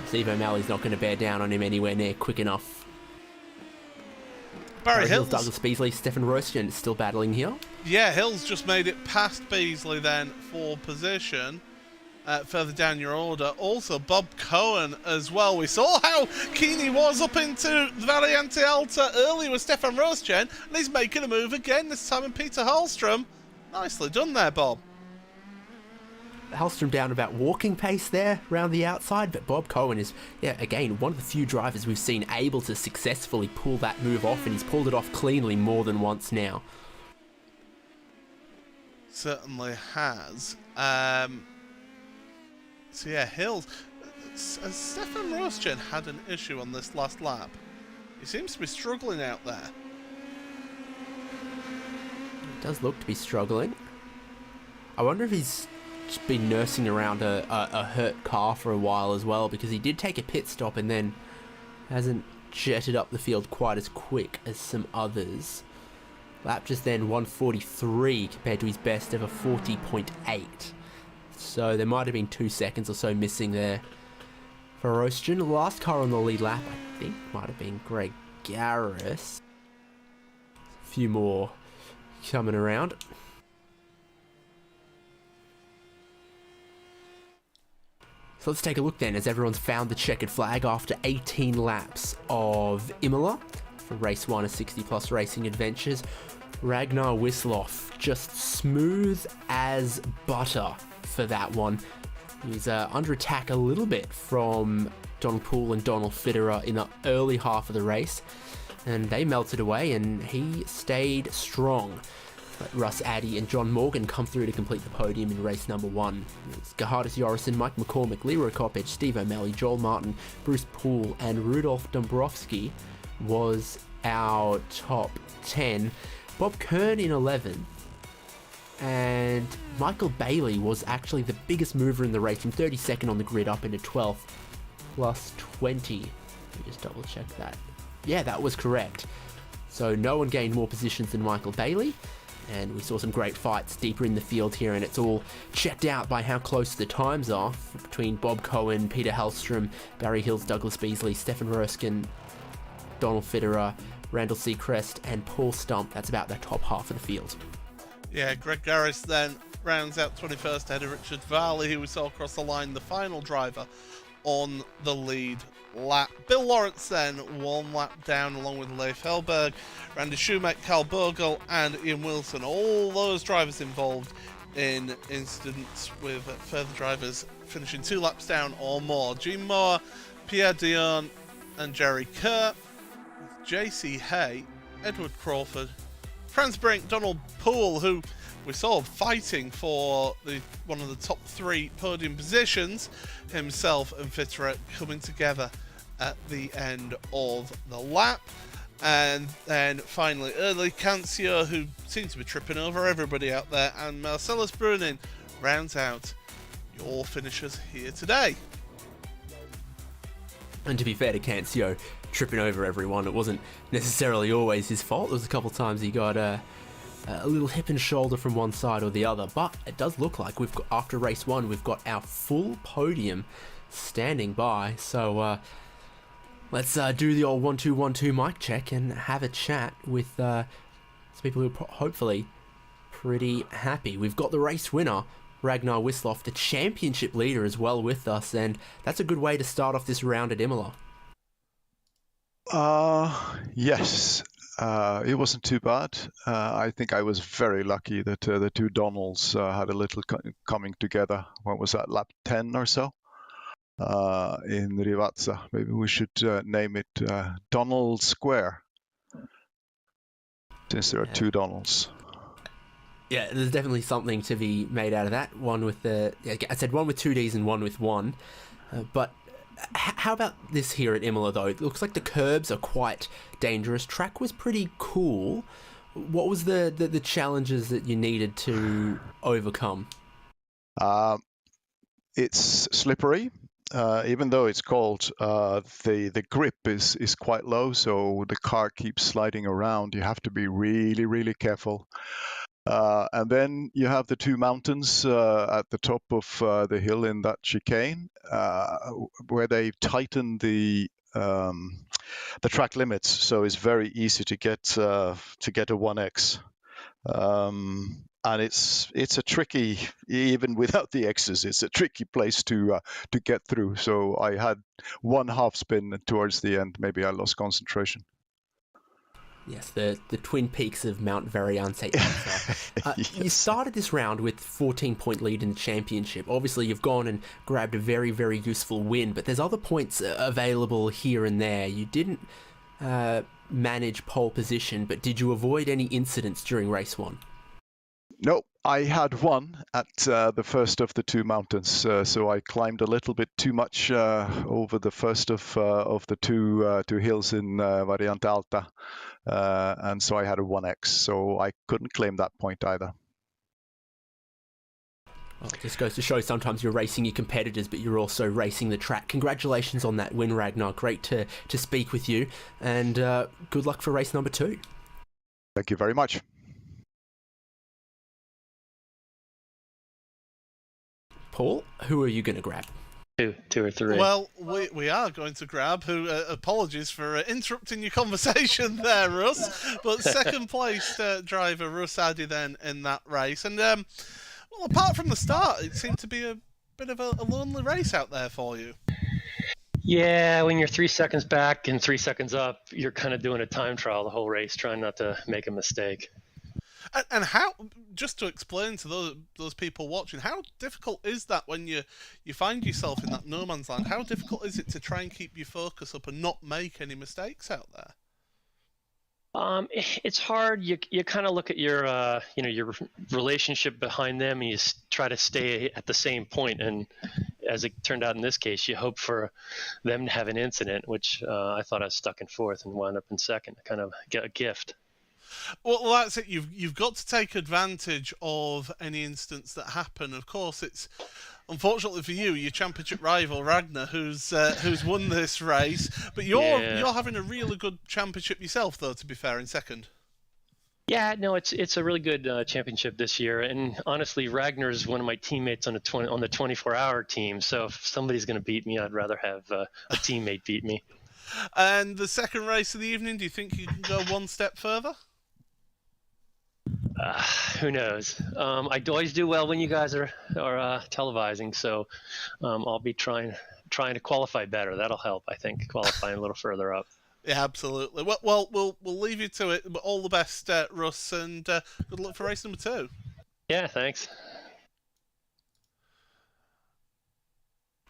Steve O'Malley's not going to bear down on him anywhere near quick enough. Barry Hills, Douglas Beasley, Stefan Rostion still battling here. Yeah, Hills just made it past Beasley then for position. Further down your order. Also, Bob Cohen as well. We saw how keen he was up into Variante Alta earlier with Stefan Rostion, and he's making a move again, this time in Peter Hallström. Nicely done there, Bob. Hallström down about walking pace there around the outside, but Bob Cohen is, again, one of the few drivers we've seen able to successfully pull that move off, and he's pulled it off cleanly more than once now. Certainly has. So yeah, Hills. Has Stefan Rostion had an issue on this last lap? He seems to be struggling out there. He does look to be struggling. I wonder if he's just been nursing around a hurt car for a while as well, because he did take a pit stop and then hasn't jetted up the field quite as quick as some others. Lap just then 1:43 compared to his best ever 40.8. So there might have been 2 seconds or so missing there for Rostion. The last car on the lead lap, I think, might have been Greg Garris. A few more coming around. So let's take a look then, as everyone's found the checkered flag after 18 laps of Imola for Race 1 of 60 Plus Racing Adventures. Ragnar Wisloff, just smooth as butter for that one. He's under attack a little bit from Donald Poole and Donald Fitterer in the early half of the race, and they melted away and he stayed strong. Let Russ Addy and John Morgan come through to complete the podium in race number 1. It's Gerhardus Jorrison, Mike McCormick, Leroy Coppedge, Steve O'Malley, Joel Martin, Bruce Poole and Rudolf Dombrowski was our top 10. Bob Kern in 11. And Michael Bailey was actually the biggest mover in the race, from 32nd on the grid up into 12th, plus 20. Let me just double check that. Yeah, that was correct. So no one gained more positions than Michael Bailey, and we saw some great fights deeper in the field here, and it's all checked out by how close the times are between Bob Cohen, Peter Hallström, Barry Hills, Douglas Beasley, Stefan Roskin, Donald Fitterer, Randall Seacrest and Paul Stump. That's about the top half of the field. Yeah, Greg Garris then rounds out 21st ahead of Richard Varley, who we saw across the line, the final driver on the lead lap. Bill Lawrence then 1 lap down along with Leif Hellberg, Randy Schumacher, Carl Bogle and Ian Wilson. All those drivers involved in incidents with further drivers finishing 2 laps down or more. Gene Moore, Pierre Dion and Jerry Kerr, JC Hay, Edward Crawford, Franz Brink, Donald Poole, who we saw fighting for one of the top 3 podium positions, himself and Fitterer coming together at the end of the lap. And then finally Early Cancio, who seems to be tripping over everybody out there, and Marcellus Brunin rounds out your finishers here today. And to be fair to Cancio, tripping over everyone, it wasn't necessarily always his fault. There was a couple of times he got a little hip and shoulder from one side or the other, but it does look like we've got, after race 1, we've got our full podium standing by. So let's do the old 1-2-1-2 mic check and have a chat with some people who are hopefully pretty happy. We've got the race winner, Ragnar Wisloff, the championship leader as well with us, and that's a good way to start off this round at Imola. Yes, it wasn't too bad. I think I was very lucky that the 2 Donalds had a little coming together. What was that, lap 10 or so? In Rivazza. Maybe we should name it Donald Square, since there are 2 Donalds. Yeah, there's definitely something to be made out of that. One with I said one with 2 Ds and one with 1. But how about this here at Imola, though? It looks like the curbs are quite dangerous. Track was pretty cool. What was the challenges that you needed to overcome? It's slippery. Even though it's cold, the grip is quite low, so the car keeps sliding around. You have to be really, really careful. And then you have the two mountains at the top of the hill in that chicane, where they tighten the track limits, so it's very easy to get a 1x. And it's a tricky, even without the X's, it's a tricky place to get through. So I had one half spin towards the end. Maybe I lost concentration. Yes, the twin peaks of Mount Variante Alpha. Yes. You started this round with 14-point lead in the championship. Obviously, you've gone and grabbed a very, very useful win, but there's other points available here and there. You didn't manage pole position, but did you avoid any incidents during race one? No, I had one at the first of the two mountains, so I climbed a little bit too much over the first of the two hills in Variante Alta, and so I had a 1x, so I couldn't claim that point either. Well, it just goes to show sometimes you're racing your competitors, but you're also racing the track. Congratulations on that win, Ragnar. Great to speak with you, and good luck for race number 2. Thank you very much. Paul, who are you going to grab? Two or three. Well, we are going to grab who. Apologies for interrupting your conversation there, Russ. But second place driver Russ Addy then in that race, and well, apart from the start, it seemed to be a bit of a lonely race out there for you. Yeah, when you're 3 seconds back and 3 seconds up, you're kind of doing a time trial the whole race, trying not to make a mistake. And how, just to explain to those people watching, how difficult is that when you find yourself in that no man's land? How difficult is it to try and keep your focus up and not make any mistakes out there? It's hard. You kind of look at your your relationship behind them, and you try to stay at the same point. And as it turned out in this case, you hope for them to have an incident, which I thought I was stuck in fourth and wound up in second. Kind of get a gift. Well, that's it. You've got to take advantage of any incidents that happen. Of course, it's unfortunately for you, your championship rival Ragnar, who's won this race. But you're having a really good championship yourself, though. To be fair, in second. Yeah, no, it's a really good championship this year, and honestly, Ragnar is one of my teammates on the 24-hour team. So if somebody's going to beat me, I'd rather have a teammate beat me. And the second race of the evening, do you think you can go one step further? Who knows? I always do well when you guys are televising, so I'll be trying to qualify better. That'll help, I think, qualifying a little further up. Yeah, absolutely. Well, we'll leave you to it. But all the best, Russ, and good luck for race number 2. Yeah, thanks.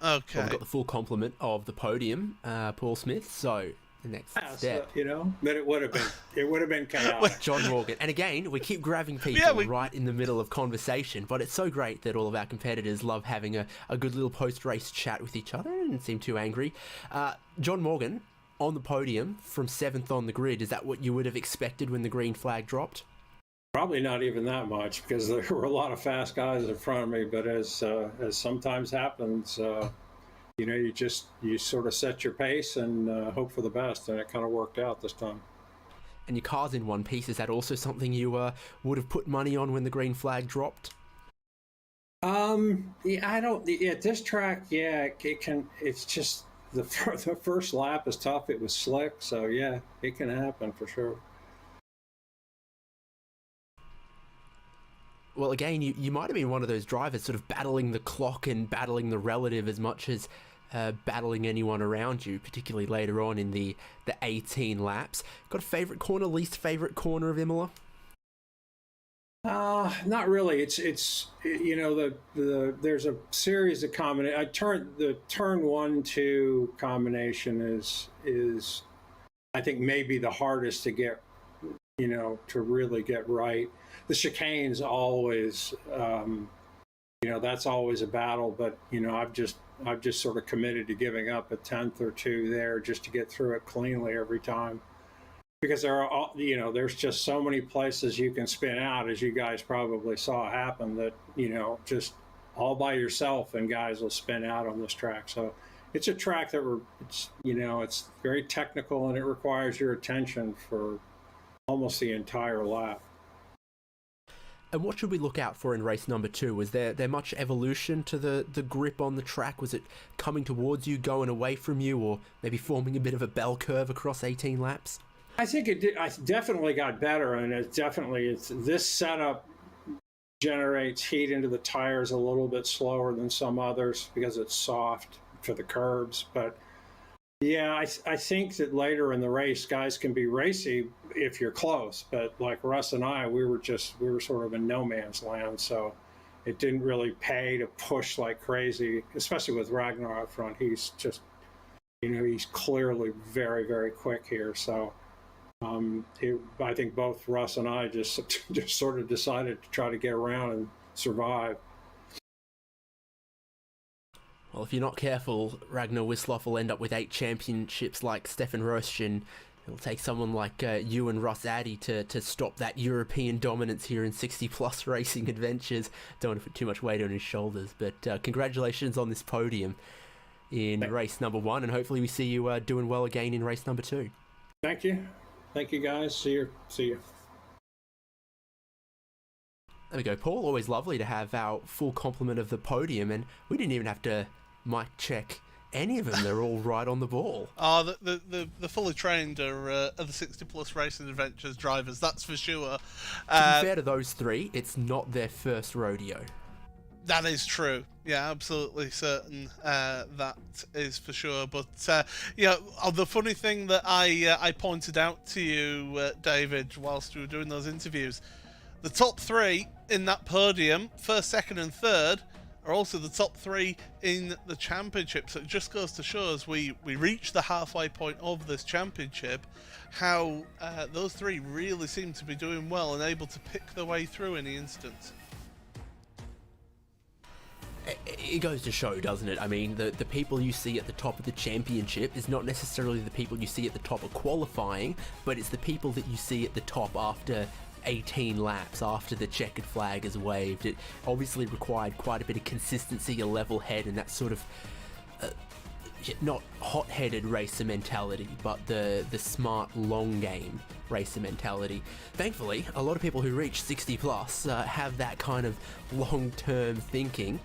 Okay. Well, we've got the full complement of the podium, Paul Smith. So the next step, but it would have been chaotic. John Morgan. And again, we keep grabbing people right in the middle of conversation, but it's so great that all of our competitors love having a good little post-race chat with each other and seem too angry. John Morgan on the podium from 7th on the grid. Is that what you would have expected when the green flag dropped? Probably not even that much, because there were a lot of fast guys in front of me. But as sometimes happens, you sort of set your pace and hope for the best, and it kind of worked out this time. And your car's in one piece. Is that also something you would have put money on when the green flag dropped? Yeah, I don't. At this track, yeah, it can. It's just the first lap is tough. It was slick, so yeah, it can happen for sure. Well, again, you might have been one of those drivers sort of battling the clock and battling the relative as much as battling anyone around you, particularly later on in the 18 laps. Got a favourite corner, least favourite corner of Imola? Not really. It's there's a series of combinations. The turn 1-2 combination is I think maybe the hardest to get, to really get right. The chicane's always, that's always a battle. But I've just sort of committed to giving up a 10th or 2 there just to get through it cleanly every time. Because there's just so many places you can spin out, as you guys probably saw happen, that just all by yourself, and guys will spin out on this track. So it's a track that it's very technical, and it requires your attention for almost the entire lap. And what should we look out for in race number 2? Was there much evolution to the grip on the track? Was it coming towards you, going away from you, or maybe forming a bit of a bell curve across 18 laps? I think it did. I definitely got better, and it's this setup generates heat into the tires a little bit slower than some others because it's soft for the curbs. But yeah, I think that later in the race, guys can be racy if you're close. But like Russ and I, we were sort of in no man's land, so it didn't really pay to push like crazy, especially with Ragnar up front. He's just, he's clearly very, very quick here. So I think both Russ and I just sort of decided to try to get around and survive. Well, if you're not careful, Ragnar Wisloff will end up with 8 championships like Stefan Röschen. It'll take someone like you and Russ Addy to stop that European dominance here in 60-plus racing adventures. Don't want to put too much weight on his shoulders, but congratulations on this podium in race number 1, and hopefully we see you doing well again in race number 2. Thank you. Thank you, guys. See you. There we go, Paul. Always lovely to have our full complement of the podium, and we didn't even have to mic check any of them. They're all right on the ball. Oh, the fully trained are the 60-plus racing adventures drivers, that's for sure. To be fair to those 3, it's not their first rodeo. That is true. Yeah, absolutely certain. That is for sure. But the funny thing that I pointed out to you, David, whilst we were doing those interviews, the top 3 in that podium, first, second, and third, are also the top 3 in the championship. So it just goes to show as we reach the halfway point of this championship, how those 3 really seem to be doing well and able to pick their way through any instant. It goes to show, doesn't it? I mean, the people you see at the top of the championship is not necessarily the people you see at the top of qualifying, but it's the people that you see at the top after 18 laps, after the checkered flag is waved. It obviously required quite a bit of consistency, a level head, and that sort of not hot-headed racer mentality, but the smart long game racer mentality. Thankfully, a lot of people who reach 60 plus have that kind of long-term thinking,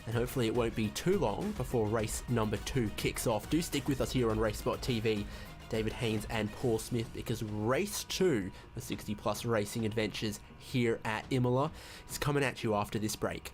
and hopefully it won't be too long before race number 2 kicks off. Do stick with us here on RaceSpotTV, David Haynes and Paul Smith, because race 2, the 60 plus racing adventures here at Imola, is coming at you after this break.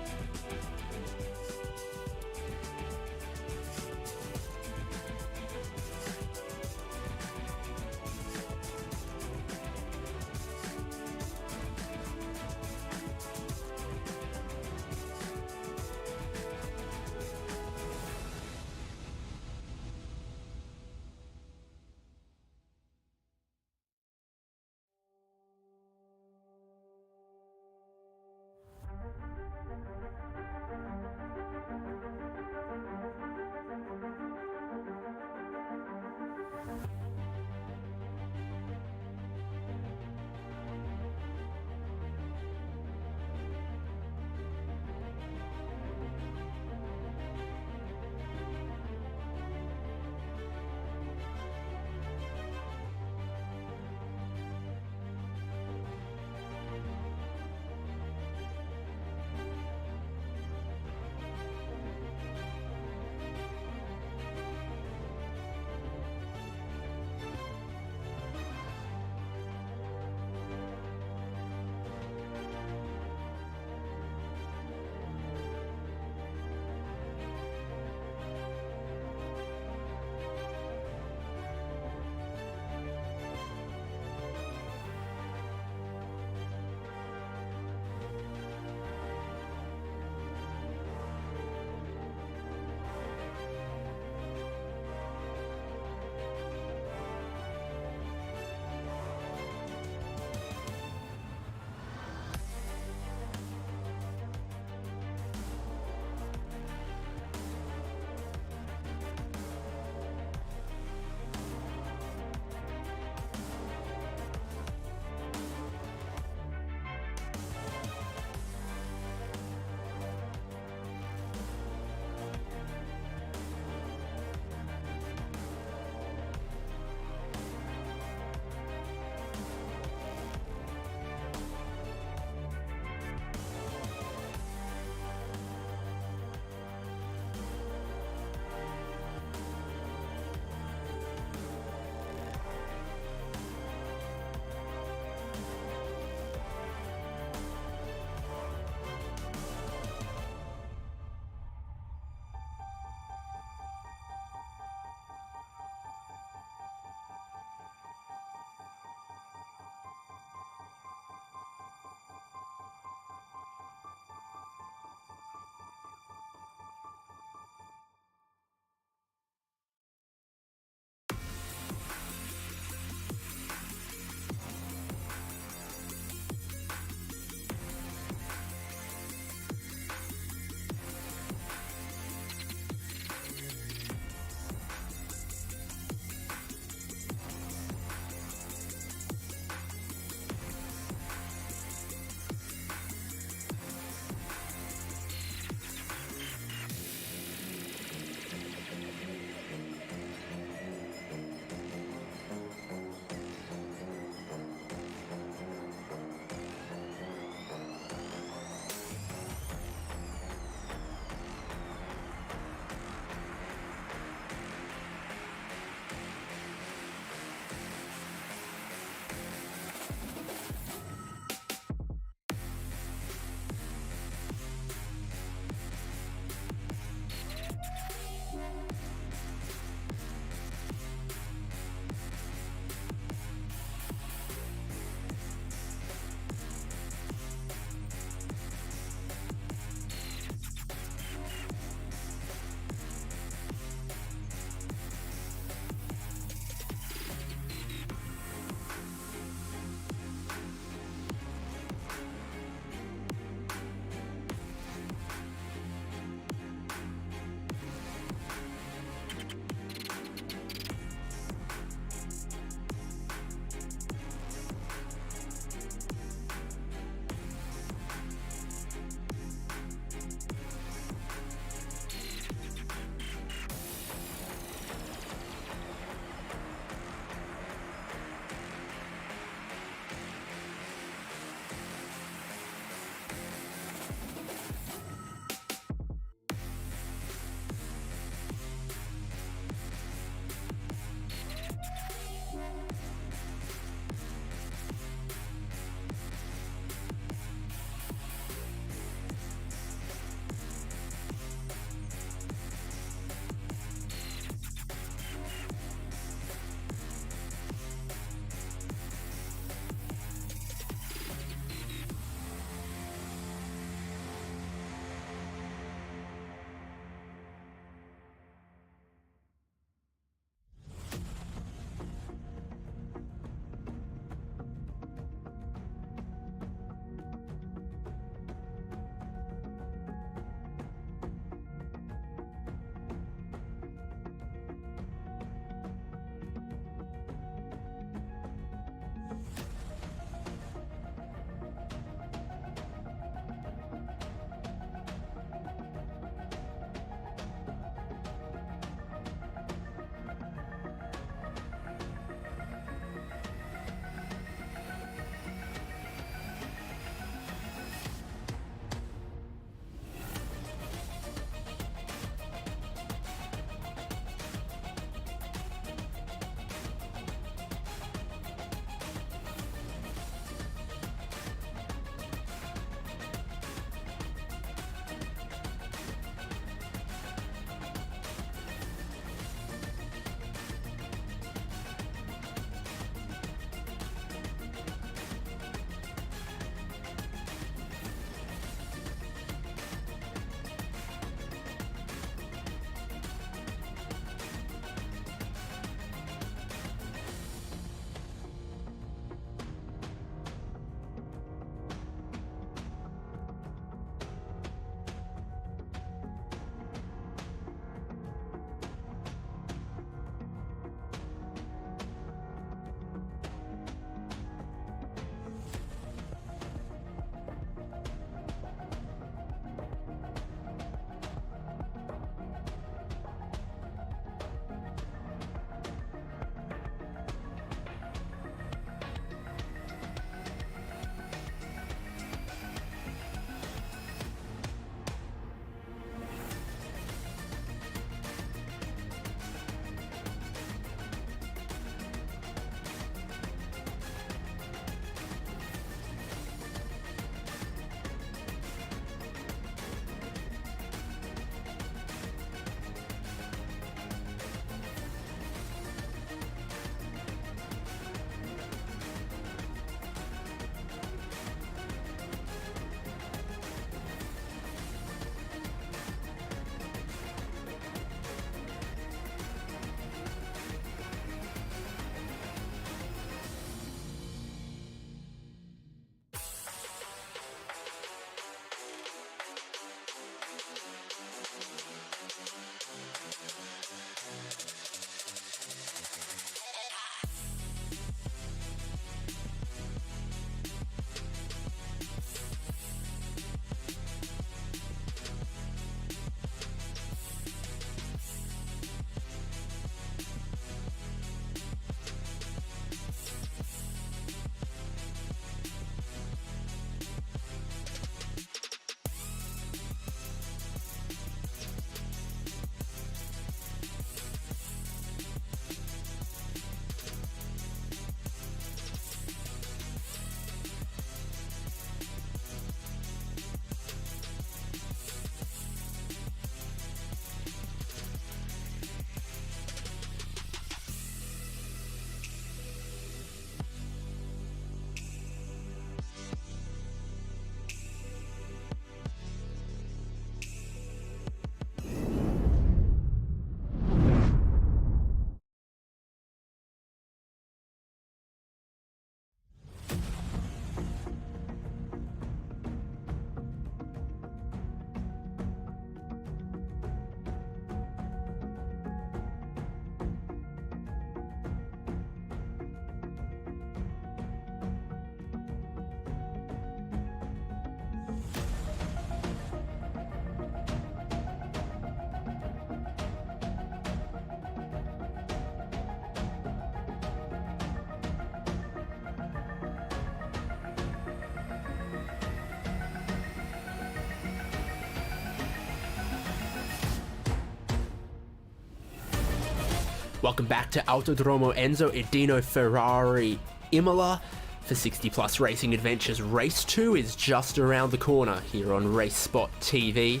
Welcome back to Autodromo Enzo Edino Ferrari Imola for 60 plus racing adventures. Race 2 is just around the corner here on RaceSpotTV.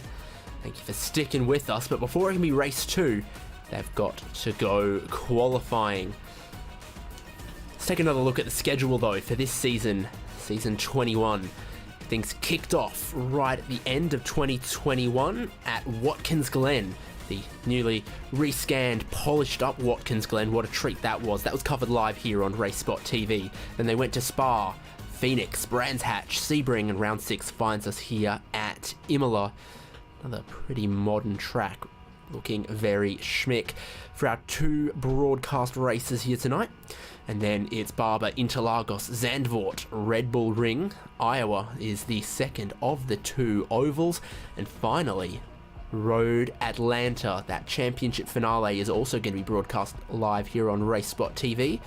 Thank you for sticking with us, but before it can be race 2, they've got to go qualifying. Let's take another look at the schedule though for this season 21. Things kicked off right at the end of 2021 at Watkins Glen. The newly rescanned, polished up Watkins Glen. What a treat that was. That was covered live here on RaceSpotTV. Then they went to Spa, Phoenix, Brands Hatch, Sebring, and round 6 finds us here at Imola. Another pretty modern track, looking very schmick for our 2 broadcast races here tonight. And then it's Barber, Interlagos, Zandvoort, Red Bull Ring. Iowa is the second of the 2 ovals. And finally, Road Atlanta. That championship finale is also going to be broadcast live here on RaceSpotTV.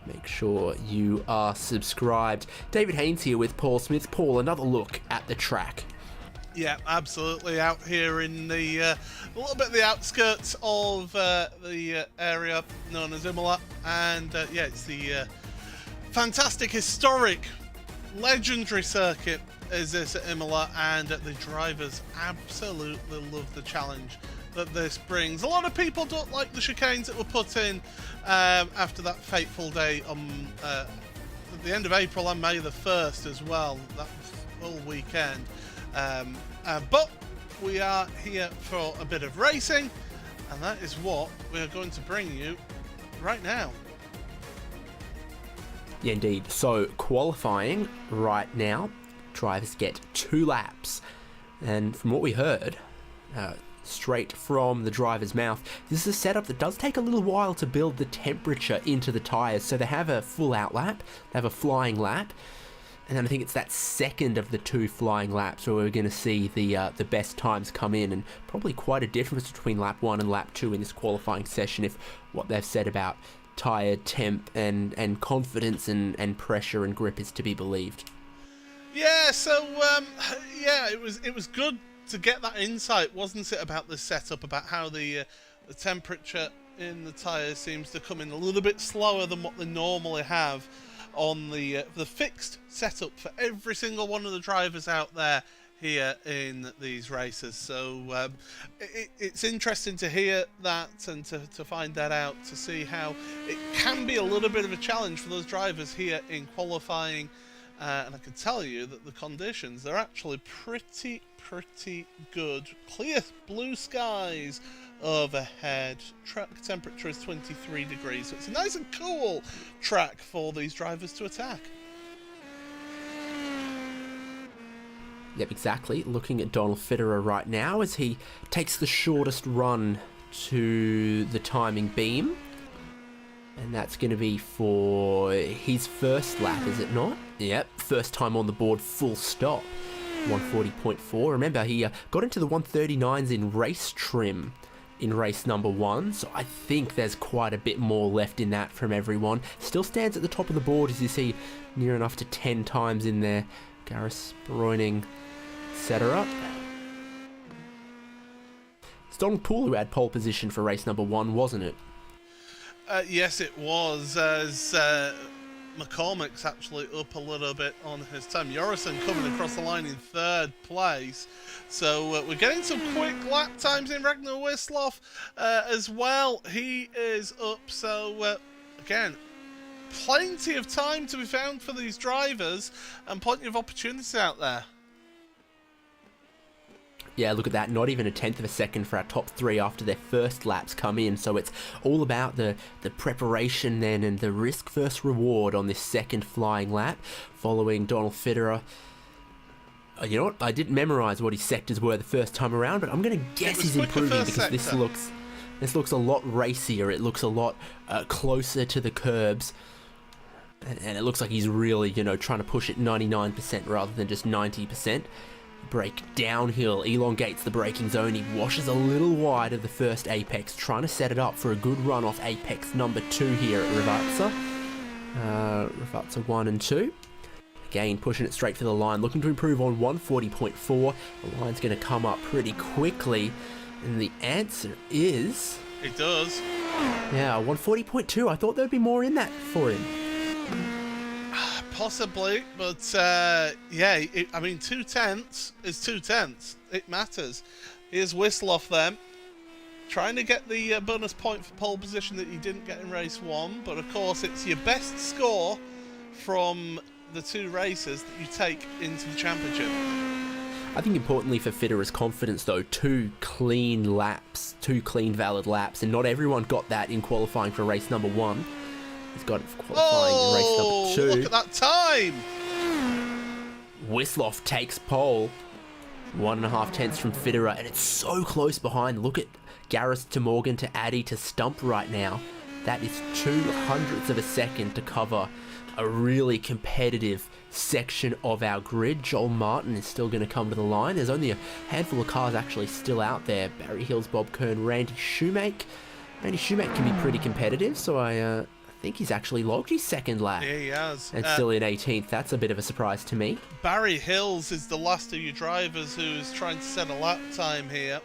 Make sure you are subscribed. David Haynes here with Paul Smith. Paul, another look at the track. Yeah, absolutely. Out here in the a little bit the outskirts of the area known as Imola, and yeah, it's the fantastic, historic, legendary circuit is this at Imola, and the drivers absolutely love the challenge that this brings. A lot of people don't like the chicanes that were put in after that fateful day on at the end of April and May the 1st as well, that full weekend. But we are here for a bit of racing, and that is what we are going to bring you right now. Yeah, indeed. So qualifying right now, drivers get 2 laps, and from what we heard, straight from the driver's mouth, this is a setup that does take a little while to build the temperature into the tyres. So they have a full out lap, they have a flying lap, and then I think it's that second of the 2 flying laps where we're going to see the best times come in, and probably quite a difference between lap 1 and lap 2 in this qualifying session if what they've said about tyre temp and confidence and pressure and grip is to be believed. Yeah, so yeah, it was good to get that insight, wasn't it, about the setup, about how the temperature in the tyres seems to come in a little bit slower than what they normally have on the fixed setup for every single one of the drivers out there here in these races. So it's interesting to hear that and to find that out, to see how it can be a little bit of a challenge for those drivers here in qualifying. And I can tell you that the conditions, they're actually pretty good. Clear blue skies overhead. Track temperature is 23 degrees, so it's a nice and cool track for these drivers to attack. Yep, exactly. Looking at Donald Fitterer right now as he takes the shortest run to the timing beam. And that's going to be for his first lap, is it not? Yep, first time on the board, full stop. 140.4. Remember, he got into the 139s in race trim in race number 1, so I think there's quite a bit more left in that from everyone. Still stands at the top of the board, as you see, near enough to 10 times in there. Gareth Broining, etc. It's Donald Poole who had pole position for race number 1, wasn't it? Yes, it was, as McCormick's actually up a little bit on his time. Jorgensen coming across the line in 3rd place. So we're getting some quick lap times in Ragnar Wisloff as well. He is up, so again, plenty of time to be found for these drivers and plenty of opportunities out there. Yeah, look at that, not even a tenth of a second for our top 3 after their first laps come in. So it's all about the preparation then and the risk versus reward on this second flying lap following Donald Fitterer. You know what, I didn't memorise what his sectors were the first time around, but I'm going to guess he's improving because this looks a lot racier. It looks a lot closer to the curbs. And it looks like he's really, trying to push it 99% rather than just 90%. Brake downhill, elongates the braking zone. He washes a little wide of the first apex, trying to set it up for a good run off apex number 2 here at Rivazza. Rivazza 1 and 2. Again, pushing it straight for the line, looking to improve on 140.4. The line's going to come up pretty quickly, and the answer is He does. Yeah, 140.2. I thought there'd be more in that for him. Possibly, but yeah, I mean, 2/10 is 2/10. It matters. Here's Wisloff then, trying to get the bonus point for pole position that he didn't get in race 1, but of course it's your best score from the 2 races that you take into the championship. I think importantly for Federer's confidence though, 2 clean laps, 2 clean valid laps, and not everyone got that in qualifying for race number 1. He's got it for qualifying in race number 2. Look at that time! Wisloff takes pole, 1.5 tenths from Federer, and it's so close behind. Look at Gareth to Morgan to Addy to Stump right now. That is 0.02 of a second to cover a really competitive section of our grid. Joel Martin is still going to come to the line. There's only a handful of cars actually still out there. Barry Hills, Bob Kern, Randy Shoemake. Randy Shoemake can be pretty competitive, so I think he's actually logged his second lap. Yeah, he has. And still in 18th. That's a bit of a surprise to me. Barry Hills is the last of your drivers who's trying to set a lap time here.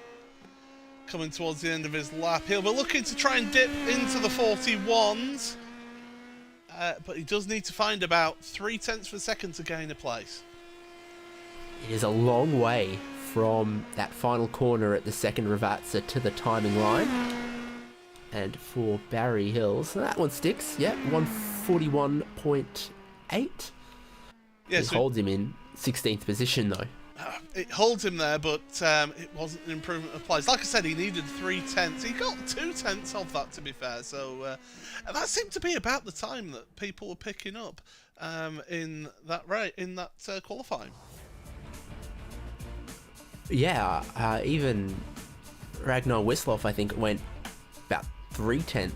Coming towards the end of his lap. He'll be looking to try and dip into the 41s. But he does need to find about 0.3 of a second to gain a place. It is a long way from that final corner at the second Ravazza to the timing line. And for Barry Hills, that one sticks. Yeah, 141.8. Yeah, it holds him in 16th position though. It holds him there, but it wasn't an improvement of place. Like I said, he needed 0.3. He got 0.2 of that, to be fair. So that seemed to be about the time that people were picking up in that qualifying. Yeah, even Ragnar Wisloff, I think, went about 0.3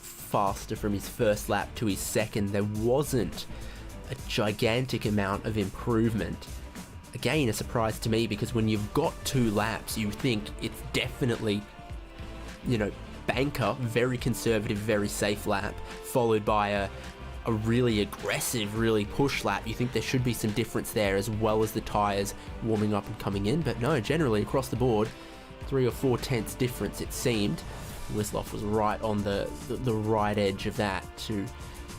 faster from his first lap to his second. There wasn't a gigantic amount of improvement. Again, a surprise to me, because when you've got 2 laps, you think it's definitely, banker, very conservative, very safe lap, followed by a really aggressive, really push lap. You think there should be some difference there, as well as the tyres warming up and coming in, but no, generally across the board, 3 or 4 tenths difference it seemed. Wisloff was right on the right edge of that to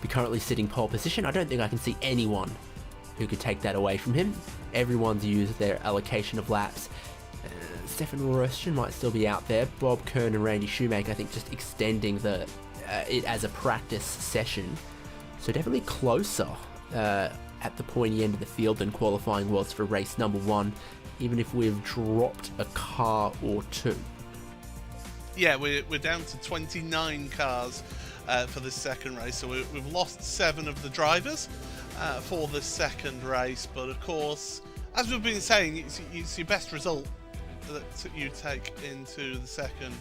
be currently sitting pole position. I don't think I can see anyone who could take that away from him. Everyone's used their allocation of laps. Stefan Röschen might still be out there. Bob Kern and Randy Shoemake, I think, just extending it as a practice session. So definitely closer at the pointy end of the field than qualifying was for race number 1, even if we've dropped a car or 2. Yeah, we're down to 29 cars for this second race, so we've lost 7 of the drivers for the second race. But of course, as we've been saying, it's your best result that you take into the second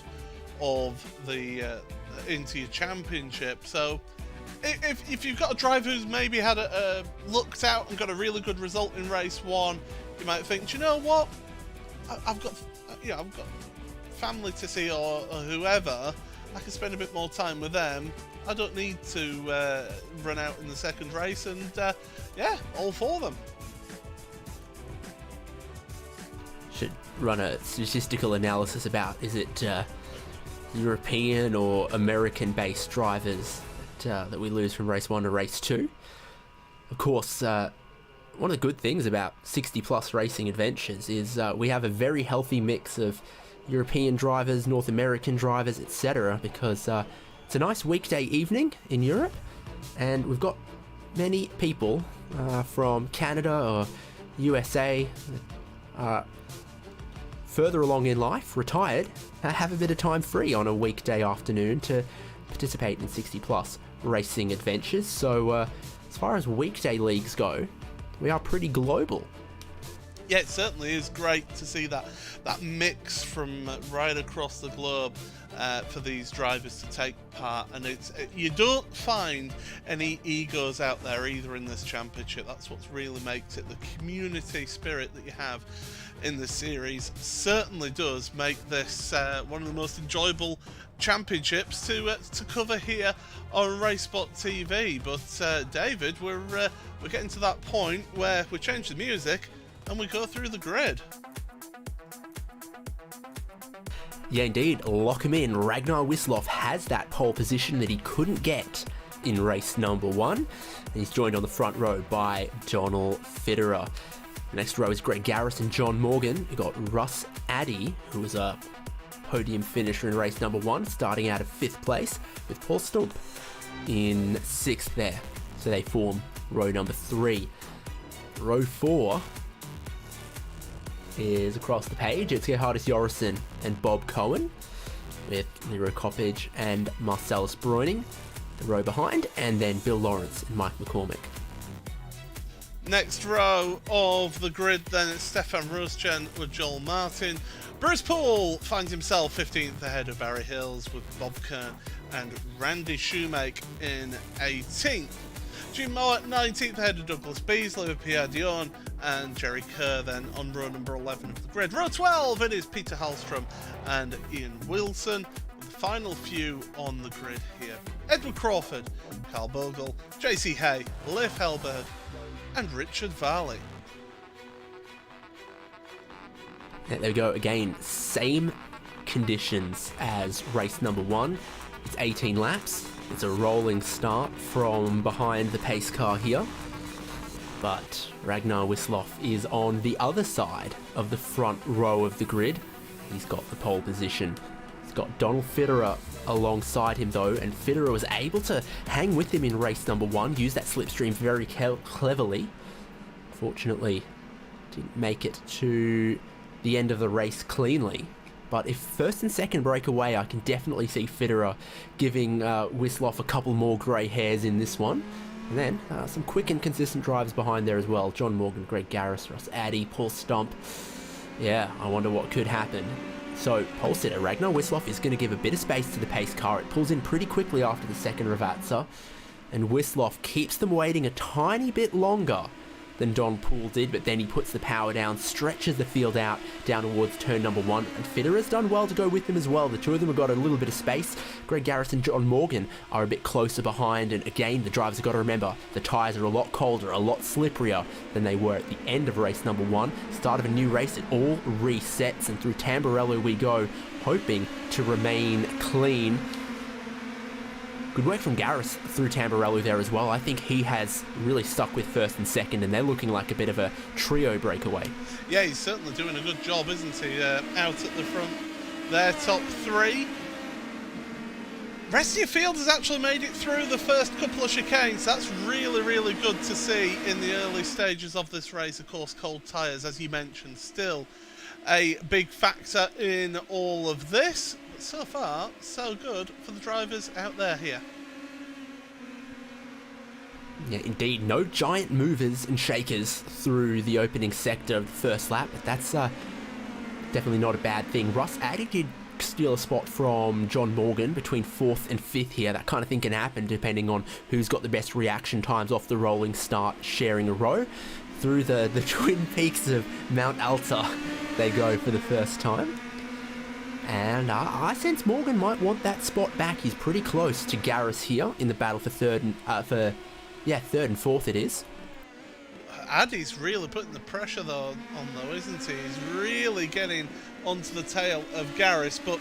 of the into your championship. So if you've got a driver who's maybe had looked out and got a really good result in race 1, you might think, do you know what, I've got family to see or whoever, I can spend a bit more time with them. I don't need to run out in the second race, and all for them. Should run a statistical analysis about, is it European or American based drivers that we lose from race 1 to race 2. Of course, one of the good things about 60 plus racing adventures is we have a very healthy mix of European drivers, North American drivers, etc., because it's a nice weekday evening in Europe, and we've got many people from Canada or USA further along in life, retired, have a bit of time free on a weekday afternoon to participate in 60 plus racing adventures. So as far as weekday leagues go, we are pretty global. Yeah, it certainly is great to see that mix from right across the globe for these drivers to take part, and you don't find any egos out there either in this championship. That's what really makes it. The community spirit that you have in the series certainly does make this one of the most enjoyable championships to cover here on RaceSpotTV. But David, we're getting to that point where we change the music and we go through the grid. Yeah, indeed. Lock him in. Ragnar Wisloff has that pole position that he couldn't get in race number 1. And he's joined on the front row by Donald Fitterer. The next row is Greg Garris and John Morgan. We've got Russ Addy, who was a podium finisher in race number 1, starting out of 5th place, with Paul Stump in 6th there. So they form row number 3. Row 4 is across the page. It's Gerhardus Jorrison and Bob Cohen, with Leroy Coppage and Marcellus Breuning, the row behind, and then Bill Lawrence and Mike McCormick. Next row of the grid then it's Stefan Roschen with Joel Martin. Bruce Poole finds himself 15th ahead of Barry Hills with Bob Kern and Randy Shoemake in 18th. Jim Mowat 19th ahead of Douglas Beasley with Pierre Dion and Jerry Kerr then on row number 11 of the grid. Row 12 it is Peter Hallstrom and Ian Wilson, with the final few on the grid here. Edward Crawford, Carl Bogle, JC Hay, Leif Hellberg and Richard Varley. There we go again, same conditions as race number 1. It's 18 laps. It's a rolling start from behind the pace car here. But Ragnar Wisloff is on the other side of the front row of the grid. He's got the pole position. He's got Donald Fitterer alongside him though, and Fitterer was able to hang with him in race number 1, use that slipstream very cleverly. Fortunately, didn't make it to the end of the race cleanly. But if first and second break away, I can definitely see Fitterer giving Wisloff a couple more grey hairs in this one. And then some quick and consistent drives behind there as well. John Morgan, Greg Garris, Ross Addy, Paul Stump. Yeah, I wonder what could happen. So, pole sitter Ragnar Wisloff is going to give a bit of space to the pace car. It pulls in pretty quickly after the second Ravazza. And Wisloff keeps them waiting a tiny bit longer than Don Poole did, but then he puts the power down, stretches the field out down towards turn number 1, and Fitterer's done well to go with him as well. The two of them have got a little bit of space. Greg Garris and John Morgan are a bit closer behind, and again, the drivers have got to remember, the tyres are a lot colder, a lot slipperier than they were at the end of race number 1. Start of a new race, it all resets, and through Tamburello we go, hoping to remain clean. Good work from Garris through Tamburello there as well. I think he has really stuck with first and second, and they're looking like a bit of a trio breakaway. Yeah, he's certainly doing a good job, isn't he? Out at the front, their top 3. Rest of your field has actually made it through the first couple of chicanes. That's really, really good to see in the early stages of this race. Of course, cold tyres, as you mentioned, still a big factor in all of this. So far, so good for the drivers out there here. Yeah, indeed. No giant movers and shakers through the opening sector of the first lap, but that's definitely not a bad thing. Russ Addy did steal a spot from John Morgan between 4th and 5th here. That kind of thing can happen depending on who's got the best reaction times off the rolling start, sharing a row. Through the twin peaks of Mount Alta, they go for the first time. And I sense Morgan might want that spot back. He's pretty close to Garris here in the battle for third and 4th it is. Addy's really putting the pressure on though, isn't he? He's really getting onto the tail of Garris. But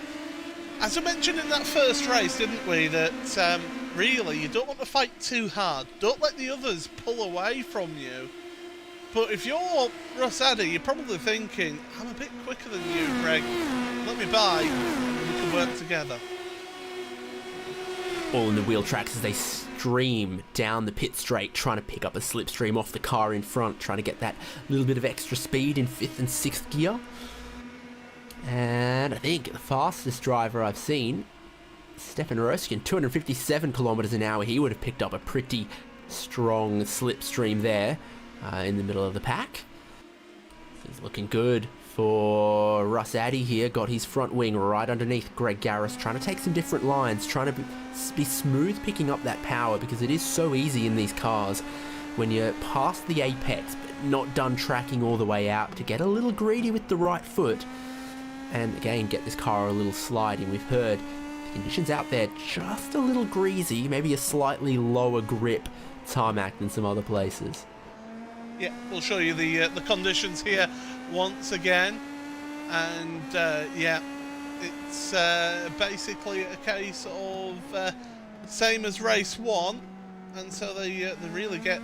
as I mentioned in that first race, didn't we, that really you don't want to fight too hard. Don't let the others pull away from you. But if you're Russ Addy, you're probably thinking, I'm a bit quicker than you, Greg. Let me by, and we can work together. All in the wheel tracks as they stream down the pit straight, trying to pick up a slipstream off the car in front, trying to get that little bit of extra speed in 5th and 6th gear. And I think the fastest driver I've seen, Stefan Roschen, 257 kilometers an hour. He would have picked up a pretty strong slipstream there in the middle of the pack. He's looking good for Russ Addy here. Got his front wing right underneath Greg Garris, trying to take some different lines, trying to be smooth picking up that power, because it is so easy in these cars when you're past the apex but not done tracking all the way out to get a little greedy with the right foot and again get this car a little sliding. We've heard the conditions out there just a little greasy, maybe a slightly lower grip tarmac than some other places. Yeah, we'll show you the conditions here once again, and yeah, It's basically a case of same as race 1, and so they really get...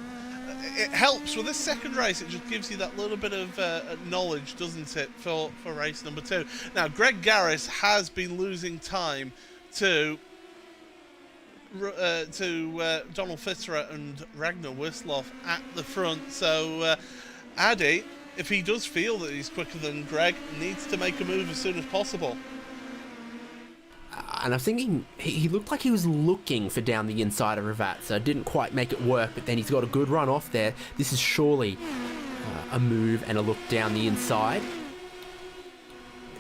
It helps with this second race. It just gives you that little bit of knowledge, doesn't it, for race number 2. Now, Greg Garris has been losing time to Donald Fitterer and Ragnar Wisloff at the front. So Addy, if he does feel that he's quicker than Greg, needs to make a move as soon as possible. And I'm thinking, he looked like he was looking for down the inside of Ravat, so didn't quite make it work, but then he's got a good run off there. This is surely a move and a look down the inside.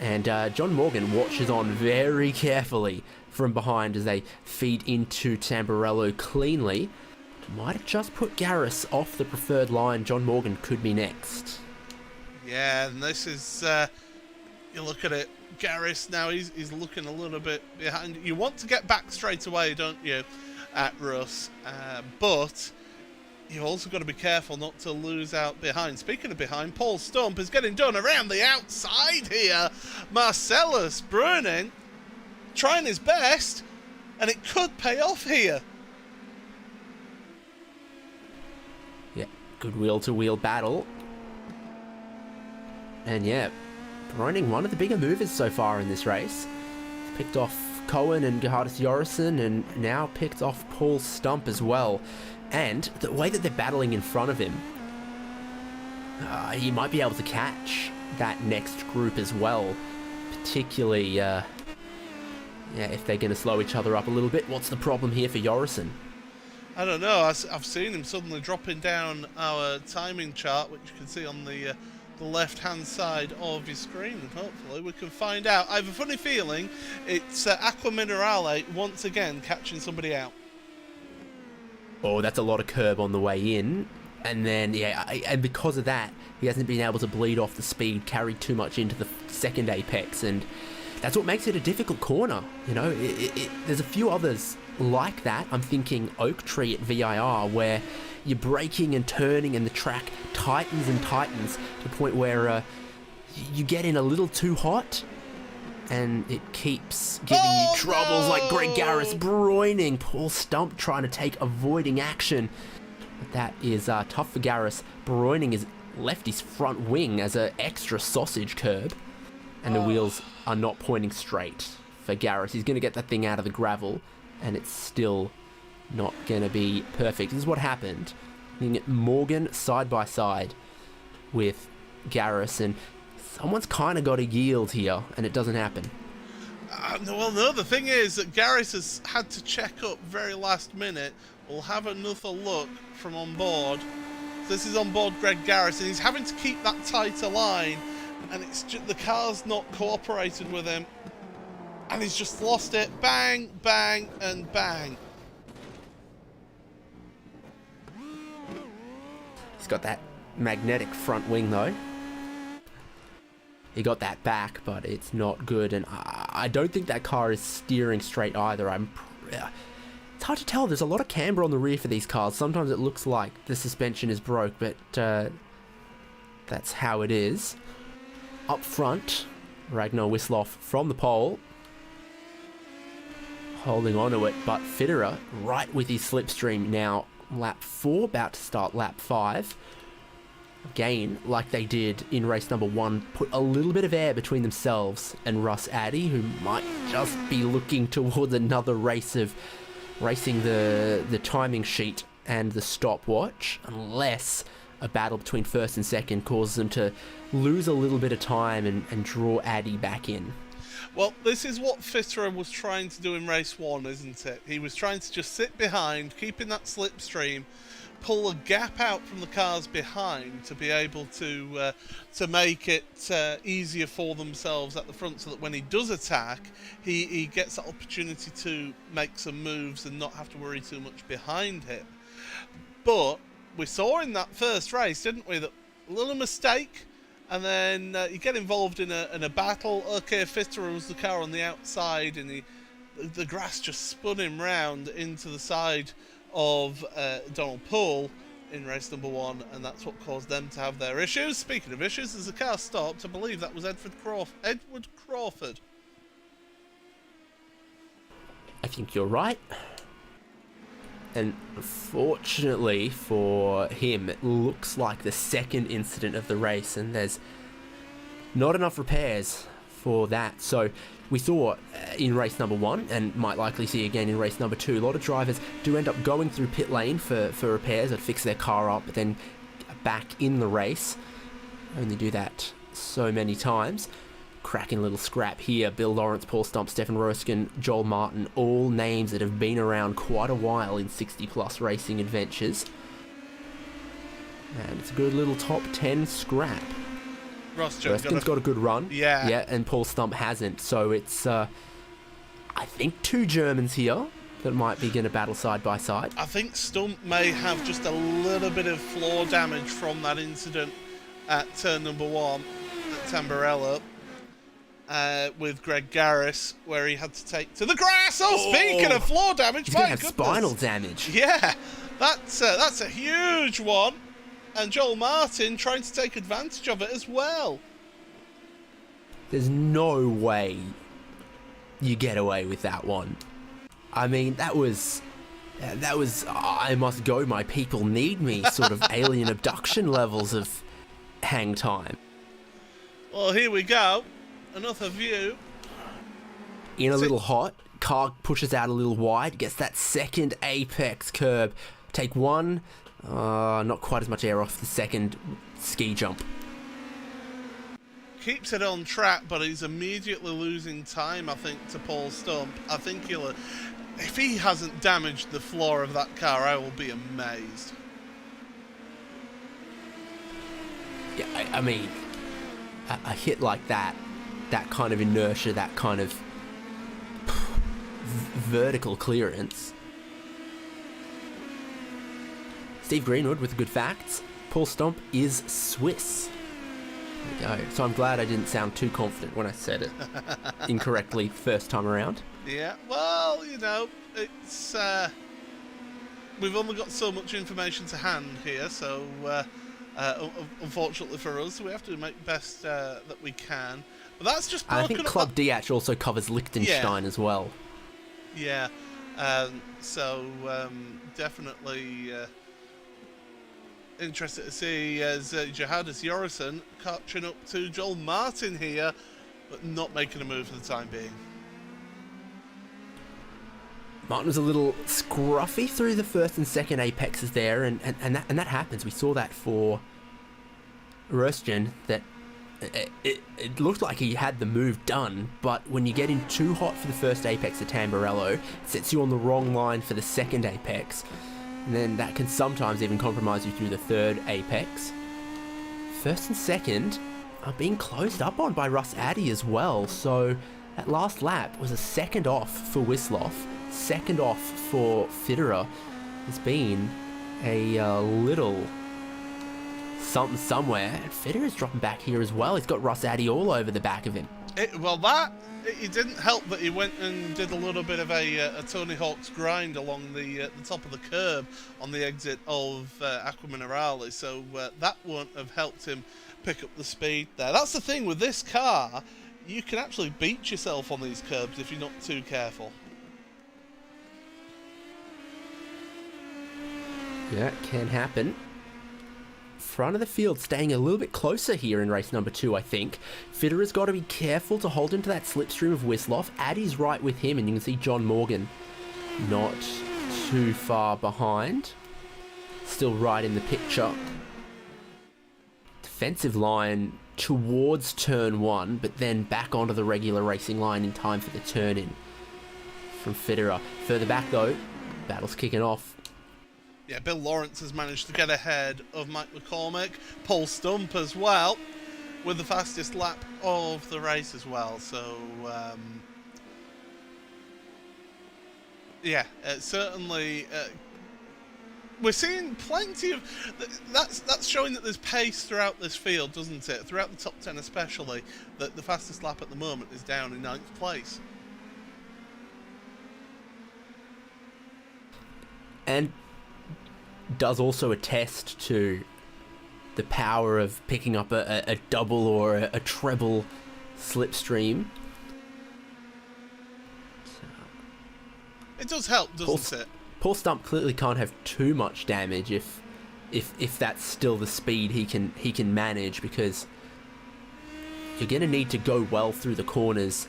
And John Morgan watches on very carefully from behind as they feed into Tamburello cleanly. Might have just put Garris off the preferred line. John Morgan could be next. Yeah, and this is... you look at it, Garris now, he's looking a little bit behind. You want to get back straight away, don't you, at Russ? But you've also got to be careful not to lose out behind. Speaking of behind, Paul Stump is getting done around the outside here. Marcellus Bruning trying his best, and it could pay off here. Yeah, good wheel-to-wheel battle. And yeah, Bruning, one of the bigger movers so far in this race. Picked off Cohen and Gerhardus Jorrison, and now picked off Paul Stump as well. And the way that they're battling in front of him, he might be able to catch that next group as well. Particularly, yeah, if they're going to slow each other up a little bit. What's the problem here for Jorrison? I don't know. I've seen him suddenly dropping down our timing chart, which you can see on the left-hand side of your screen, and hopefully we can find out. I have a funny feeling it's Aqua Minerale once again catching somebody out. Oh, that's a lot of curb on the way in. And then, yeah, and because of that, he hasn't been able to bleed off the speed, carried too much into the second apex, and that's what makes it a difficult corner. You know, there's a few others like that. I'm thinking Oak Tree at VIR, where you're braking and turning and the track tightens and tightens to the point where you get in a little too hot and it keeps giving you troubles, like Greg Garris Bruning, Paul Stump trying to take avoiding action. But that is tough for Garris. Bruning is left his front wing as an extra sausage curb, and the wheels are not pointing straight for Garris. He's going to get that thing out of the gravel, and it's still not going to be perfect. This is what happened. Morgan side by side with Garris, and someone's kind of got to yield here, and it doesn't happen. No, the thing is that Garris has had to check up very last minute. We'll have another look from on board. This is on board Greg Garris, and he's having to keep that tighter line, and it's just, the car's not cooperated with him, and he's just lost it. Bang, bang, and bang. He's got that magnetic front wing though. He got that back, but it's not good, and I don't think that car is steering straight either. It's hard to tell. There's a lot of camber on the rear for these cars. Sometimes it looks like the suspension is broke, but that's how it is. Up front, Ragnar Wisloff from the pole, holding on to it, but Fitterer right with his slipstream now. Lap 4, about to start lap 5. Again, like they did in race number 1, put a little bit of air between themselves and Russ Addy, who might just be looking towards another race of racing the timing sheet and the stopwatch, unless a battle between first and second causes them to lose a little bit of time and draw Addy back in. Well, this is what Fitterer was trying to do in race 1, isn't it? He was trying to just sit behind, keeping that slipstream, pull a gap out from the cars behind to be able to make it easier for themselves at the front, so that when he does attack, he gets that opportunity to make some moves and not have to worry too much behind him. But we saw in that first race, didn't we, that a little mistake, and then you get involved in a battle. Okay, Fitterer was the car on the outside, and the grass just spun him round into the side of Donald Poole in race number 1, and that's what caused them to have their issues. Speaking of issues, as the car stopped, I believe that was Edward Crawford. think you're right. And fortunately for him, it looks like the second incident of the race, and there's not enough repairs for that. So we saw in race number 1, and might likely see again in race number 2, a lot of drivers do end up going through pit lane for repairs or fix their car up, but then back in the race. Only do that so many times. Cracking little scrap here. Bill Lawrence, Paul Stump, Stefan Roskin, Joel Martin, all names that have been around quite a while in 60-plus racing adventures. And it's a good little top 10 scrap. Roskin's got a good run. Yeah, and Paul Stump hasn't. So it's, I think, 2 Germans here that might be going to battle side by side. I think Stump may have just a little bit of floor damage from that incident at turn number 1 at Tamburello. With Greg Garris, where he had to take to the grass. Speaking of floor damage, he's going to have spinal damage. Yeah, that's a huge one. And Joel Martin trying to take advantage of it as well. There's no way you get away with that one. I mean, that was I must go, my people need me sort of alien abduction levels of hang time. Well, here we go. Another view. In a little hot, car pushes out a little wide, gets that second apex curb. Take one, not quite as much air off the second ski jump. Keeps it on track, but he's immediately losing time, I think, to Paul Stump. I think if he hasn't damaged the floor of that car, I will be amazed. Yeah, I mean, a hit like that kind of inertia, that kind of vertical clearance. Steve Greenwood with the good facts. Paul Stump is Swiss. There we go. So I'm glad I didn't sound too confident when I said it incorrectly first time around. Yeah, well, it's we've only got so much information to hand here, so unfortunately for us, we have to make the best that we can. But that's just broken. I think Club DH also covers Liechtenstein as well. Yeah, so definitely interested to see as Jihadis Yorison catching up to Joel Martin here, but not making a move for the time being. Martin was a little scruffy through the first and second apexes there, and that happens. We saw that for Röstgen, that it looked like he had the move done, but when you get in too hot for the first apex at Tamburello, it sets you on the wrong line for the second apex, and then that can sometimes even compromise you through the third apex. First and second are being closed up on by Russ Addy as well, so that last lap was a second off for Wislov, second off for Fitterer. There's been a little something somewhere, and Fitterer's dropping back here as well. He's got Russ Addy all over the back of him. It didn't help that he went and did a little bit of a Tony Hawk's grind along the top of the curb on the exit of Aqua Minerale, so that won't have helped him pick up the speed there. That's the thing with this car, you can actually beat yourself on these curbs if you're not too careful. Yeah, it can happen. Front of the field staying a little bit closer here in race number 2, I think. Fitterer's got to be careful to hold into that slipstream of Wislov. Addy's right with him, and you can see John Morgan not too far behind. Still right in the picture. Defensive line towards turn 1, but then back onto the regular racing line in time for the turn-in from Fitterer. Further back, though, battle's kicking off. Yeah, Bill Lawrence has managed to get ahead of Mike McCormick. Paul Stump as well, with the fastest lap of the race as well. So, yeah, certainly we're seeing plenty of... That's showing that there's pace throughout this field, doesn't it? Throughout the top 10 especially, that the fastest lap at the moment is down in 9th place. And does also attest to the power of picking up a double or a treble slipstream. So, does help, doesn't it? Paul Stump clearly can't have too much damage if that's still the speed he can manage, because you're going to need to go well through the corners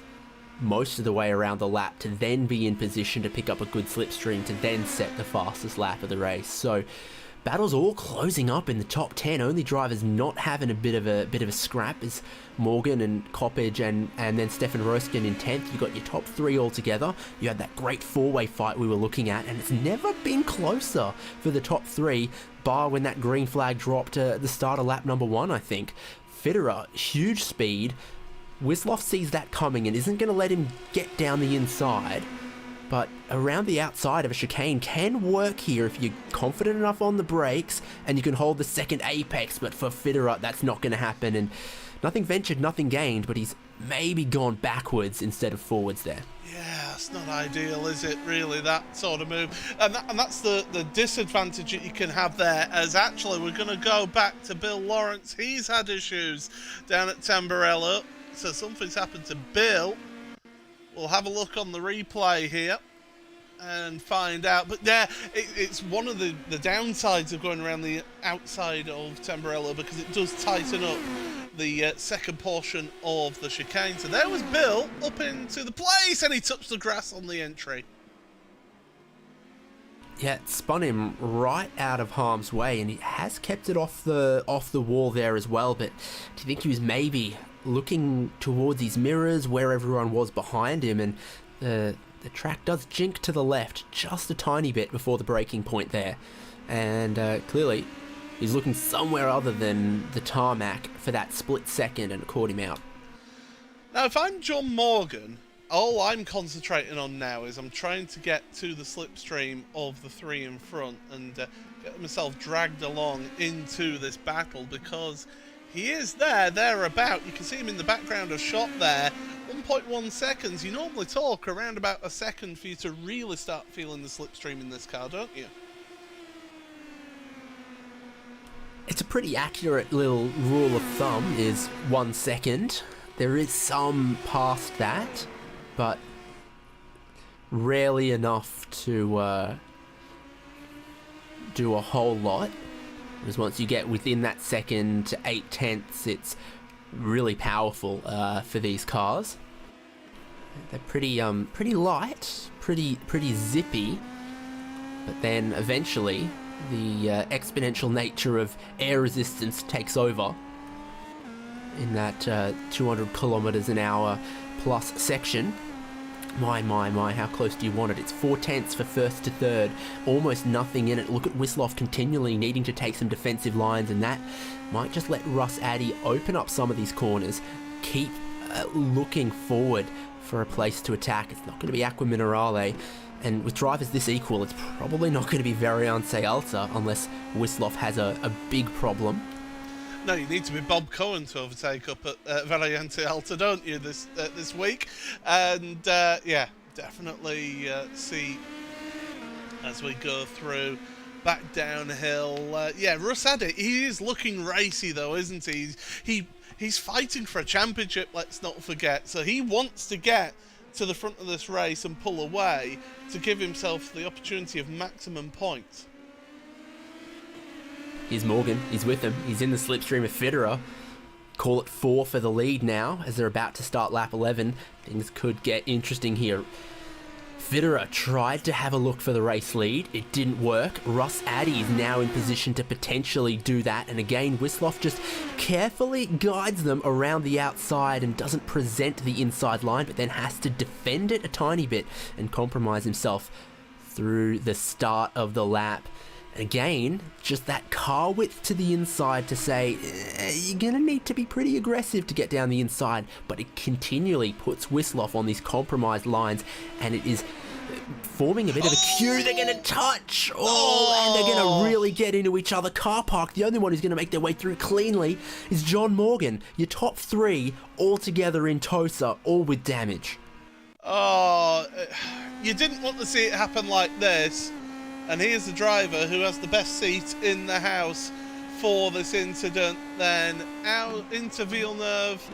most of the way around the lap to then be in position to pick up a good slipstream to then set the fastest lap of the race. So battles all closing up in the top 10. Only drivers not having a bit of a scrap is Morgan and Coppage and then Stefan Roskin in 10th. You got your top 3 all together. You had that great 4-way fight we were looking at, and it's never been closer for the top 3, bar when that green flag dropped at the start of lap number 1, I think. Fitterer, huge speed. Wisloff sees that coming and isn't going to let him get down the inside. But around the outside of a chicane can work here if you're confident enough on the brakes and you can hold the second apex. But for Fitterer, that's not going to happen. And nothing ventured, nothing gained, but he's maybe gone backwards instead of forwards there. Yeah, it's not ideal, is it, really, that sort of move? And that's the disadvantage that you can have there, as actually we're going to go back to Bill Lawrence. He's had issues down at Tamburello, so something's happened to Bill. We'll have a look on the replay here and find out. But yeah, it's one of the downsides of going around the outside of Tamburello, because it does tighten up the second portion of the chicane. So there was Bill up into the place, and he touched the grass on the entry. Yeah, it spun him right out of harm's way, and he has kept it off the wall there as well. But do you think he was maybe looking towards his mirrors where everyone was behind him, and the track does jink to the left just a tiny bit before the breaking point there, and clearly he's looking somewhere other than the tarmac for that split second, and it caught him out. Now, if I'm John Morgan, all I'm concentrating on now is I'm trying to get to the slipstream of the 3 in front and get myself dragged along into this battle, because he is thereabout. You can see him in the background of shot there. 1.1 seconds. You normally talk around about a second for you to really start feeling the slipstream in this car, don't you? It's a pretty accurate little rule of thumb, is 1 second. There is some past that, but rarely enough to do a whole lot. Because once you get within that second to 8/10, it's really powerful for these cars. They're pretty light, pretty zippy, but then eventually the exponential nature of air resistance takes over in that 200 kilometers an hour plus section. My, how close do you want it? It's 4/10 for first to third, almost nothing in it. Look at Wisloff continually needing to take some defensive lines, and that might just let Russ Addy open up some of these corners, keep looking forward for a place to attack. It's not going to be Aqua Minerale, and with drivers this equal, it's probably not going to be Variante Alta unless Wisloff has a big problem. No, you need to be Bob Cohen to overtake up at Variante Alta, don't you, this week? And yeah, definitely see as we go through back downhill. Yeah, Russ Addy, he is looking racy though, isn't he? He's fighting for a championship, let's not forget. So he wants to get to the front of this race and pull away to give himself the opportunity of maximum points. Here's Morgan, he's with him, he's in the slipstream of Fitterer. Call it 4 for the lead now, as they're about to start lap 11. Things could get interesting here. Fitterer tried to have a look for the race lead, it didn't work. Russ Addy is now in position to potentially do that, and again Wisloff just carefully guides them around the outside and doesn't present the inside line, but then has to defend it a tiny bit and compromise himself through the start of the lap. Again, just that car width to the inside to say, you're going to need to be pretty aggressive to get down the inside, but it continually puts Wisloff on these compromised lines, and it is forming a bit of a queue. They're going to touch, and they're going to really get into each other. Car park, the only one who's going to make their way through cleanly is John Morgan. Your top 3 all together in Tosa, all with damage. Oh, you didn't want to see it happen like this. And here's the driver who has the best seat in the house for this incident. Then out into Villeneuve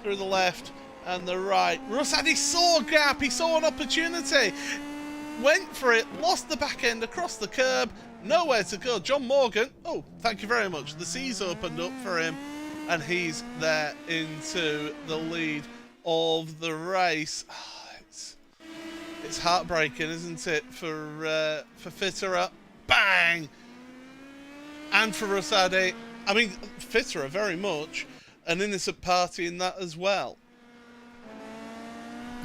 through the left and the right. Russ Addy saw a gap. He saw an opportunity. went for it, lost the back end across the curb, nowhere to go. John Morgan, oh, thank you very much. The seas opened up for him, and he's there into the lead of the race. It's heartbreaking, isn't it, for Fitterer? Bang! And for Rosadi. I mean, Fitterer very much an innocent party in that as well.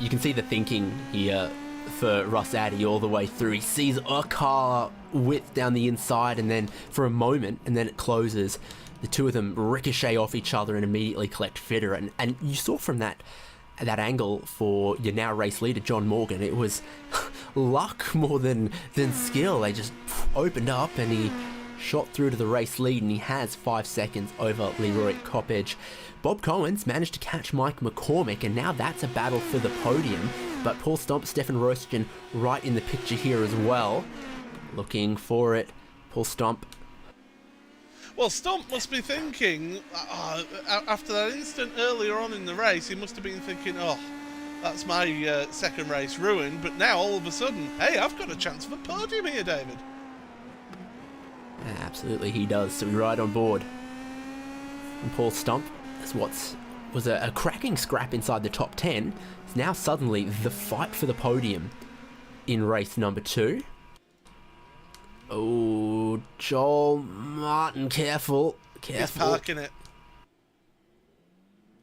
You can see the thinking here for Rosadi all the way through. He sees a car width down the inside, and then for a moment, and then it closes. The two of them ricochet off each other and immediately collect Fitterer. And you saw from that angle for your now race leader, John Morgan, it was luck more than skill. They just opened up and he shot through to the race lead, and he has 5 seconds over Leroy Coppedge. Bob Cohen's managed to catch Mike McCormick, and now that's a battle for the podium. But Paul Stump, Stefan Rostgen right in the picture here as well. Looking for it. Paul Stump. Well, Stump must be thinking, after that instant earlier on in the race, he must have been thinking, oh, that's my second race ruined. But now, all of a sudden, hey, I've got a chance for a podium here, David. Absolutely, he does. So we ride on board. And Paul Stump, as was a cracking scrap inside the top 10, is now suddenly the fight for the podium in race number 2. Oh, Joel Martin, careful. He's parking it.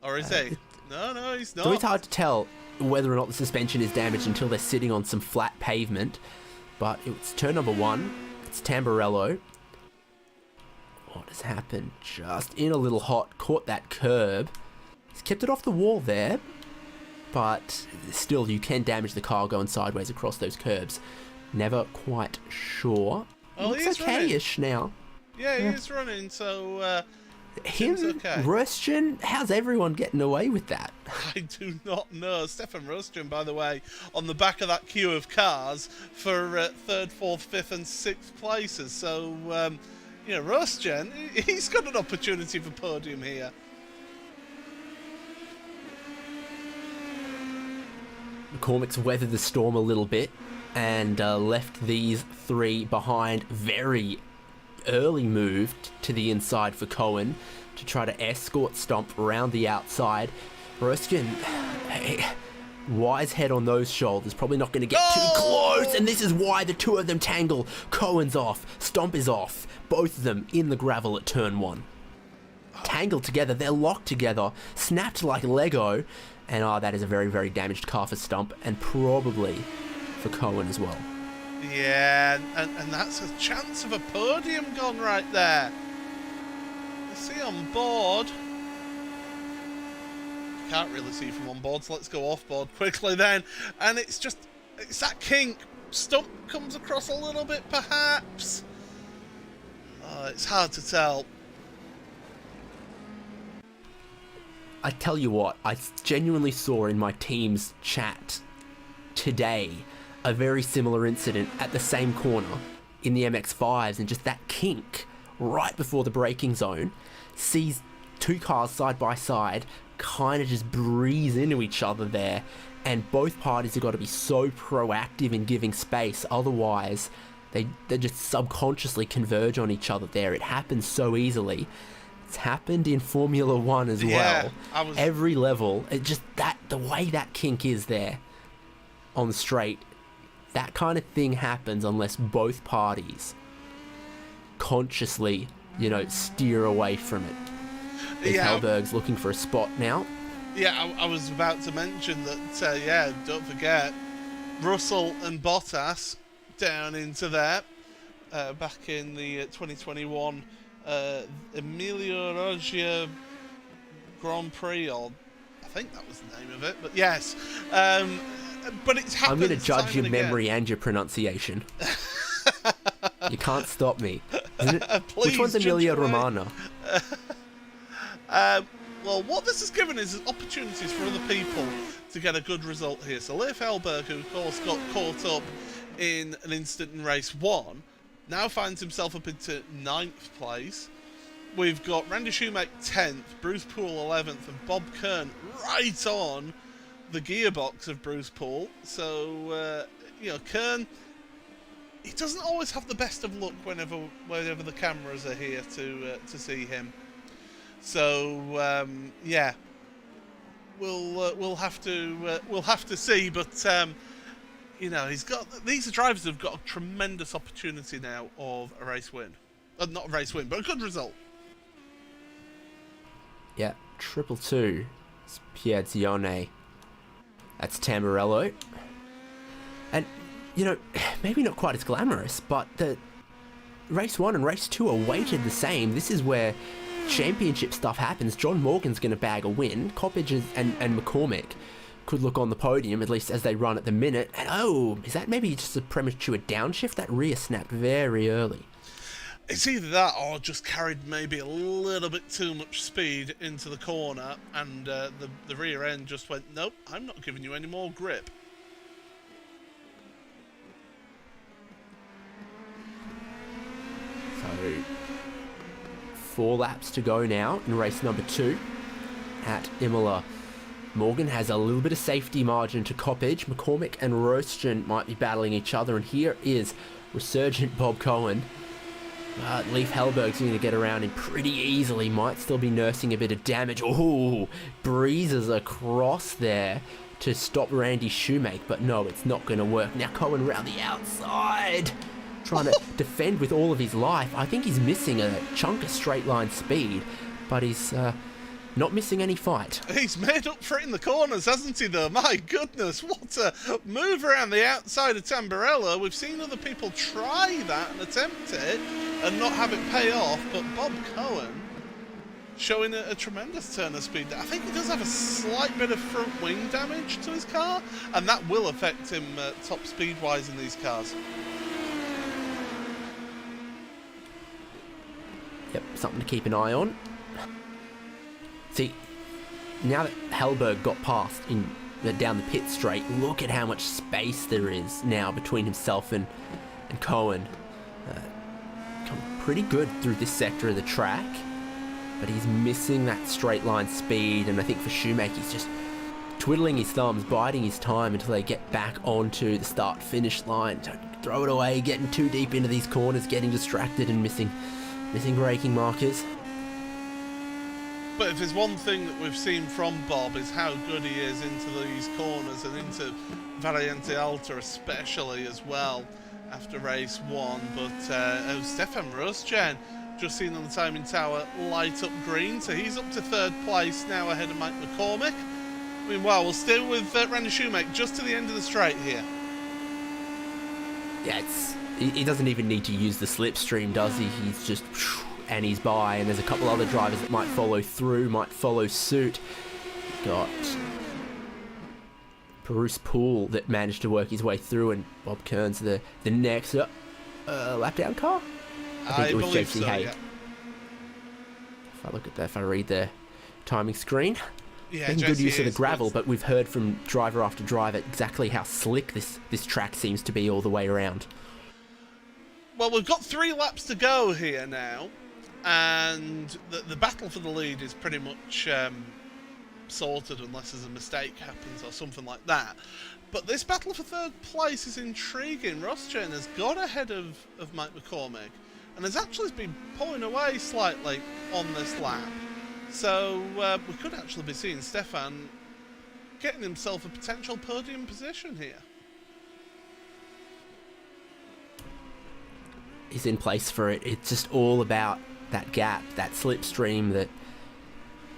Or is he? No, he's not. So it's hard to tell whether or not the suspension is damaged until they're sitting on some flat pavement. But it's turn number 1. It's Tamburello. What has happened? Just in a little hot, caught that curb. He's kept it off the wall there. But still, you can damage the car going sideways across those curbs. Never quite sure. Well, looks okay-ish now. Yeah, he is running, so him, okay. Rostgen, how's everyone getting away with that? I do not know. Stefan Rostgen, by the way, on the back of that queue of cars for 3rd, 4th, 5th and 6th places. So, Rostgen, he's got an opportunity for podium here. McCormick's weathered the storm a little bit and left these 3 behind. Very early moved to the inside for Cohen to try to escort Stump around the outside. Rostgen, wise head on those shoulders, probably not going to get too close, and this is why the two of them tangle. Cohen's off, Stump is off, both of them in the gravel at turn 1. Tangled together, they're locked together, snapped like Lego, and that is a very, very damaged car for Stump, and probably for Cohen as well. Yeah, and that's a chance of a podium gone right there. Let's see on board. Can't really see from on board, so let's go off board quickly then. And it's that kink. Stump comes across a little bit, perhaps. It's hard to tell. I tell you what, I genuinely saw in my team's chat today a very similar incident at the same corner in the MX-5s, and just that kink right before the braking zone sees 2 cars side by side kind of just breeze into each other there, and both parties have got to be so proactive in giving space, otherwise they just subconsciously converge on each other there. It happens so easily. It's happened in Formula 1 as well. Every level, the way that kink is there on the straight, that kind of thing happens unless both parties consciously, steer away from it. There's Hellberg's looking for a spot now. Yeah, I was about to mention that, don't forget, Russell and Bottas down into there back in the 2021 Emilio Rogia Grand Prix, or I think that was the name of it, but yes. But it's happened. I'm going to judge your memory and your pronunciation. You can't stop me. Please, which one's Emilia Romagna? Well, what this has given is opportunities for other people to get a good result here. So Leif Hellberg, who of course got caught up in an incident in race 1, now finds himself up into 9th place. We've got Randy Shoemake 10th, Bruce Poole 11th, and Bob Kern right on the gearbox of Bruce Poole. So, you know, Kern, he doesn't always have the best of luck whenever the cameras are here to see him. So yeah, we'll have to see. But you know, these are drivers who've got a tremendous opportunity now of a race win, not a race win, but a good result. Yeah, 222. It's Piazzione. That's Tamburello. And, you know, maybe not quite as glamorous, but the race 1 and race 2 are weighted the same. This is where championship stuff happens. John Morgan's going to bag a win. Coppage and McCormick could look on the podium, at least as they run at the minute. And, oh, is that maybe just a premature downshift? That rear snapped very early. It's either that or just carried maybe a little bit too much speed into the corner, and the rear end just went, nope, I'm not giving you any more grip. So, 4 laps to go now in race number 2 at Imola. Morgan has a little bit of safety margin to Coppage. McCormick and Roaston might be battling each other, and here is resurgent Bob Cohen. Leif Hellberg's going to get around him pretty easily, might still be nursing a bit of damage. Oh, breezes across there to stop Randy Shoemake, but no, it's not going to work. Now Cohen round the outside, trying to defend with all of his life. I think he's missing a chunk of straight line speed, but he's not missing any fight. He's made up for it in the corners, hasn't he, though? My goodness, what a move around the outside of Tamburello. We've seen other people try that and attempt it and not have it pay off, but Bob Cohen showing a tremendous turn of speed. I think he does have a slight bit of front wing damage to his car, and that will affect him top speed-wise in these cars. Yep, something to keep an eye on. See, now that Hellberg got past down the pit straight, look at how much space there is now between himself and Cohen. Come pretty good through this sector of the track, but he's missing that straight line speed, and I think for Shoemake he's just twiddling his thumbs, biding his time until they get back onto the start-finish line. Don't throw it away, getting too deep into these corners, getting distracted and missing braking markers. But if there's one thing that we've seen from Bob is how good he is into these corners and into Variante Alta especially as well after race 1. But Stefan Rosjan just seen on the timing tower light up green, so he's up to 3rd place now ahead of Mike McCormick. Meanwhile, we'll stay with Randy Shoemake just to the end of the straight here. Yeah, he doesn't even need to use the slipstream, does he? He's just... and he's by, and there's a couple other drivers that might follow through, might follow suit. Got Bruce Poole that managed to work his way through, and Bob Kearns the next lap down car? I think it was JC Hay. Yeah. If I look at that, if I read the timing screen, Yeah, making good use of the gravel, but we've heard from driver after driver exactly how slick this track seems to be all the way around. Well, we've got 3 laps to go here now, and the battle for the lead is pretty much sorted unless there's a mistake happens or something like that. But this battle for 3rd place is intriguing. Rosjan has got ahead of Mike McCormick and has actually been pulling away slightly on this lap. So we could actually be seeing Stefan getting himself a potential podium position here. He's in place for it. It's just all about that gap, that slipstream that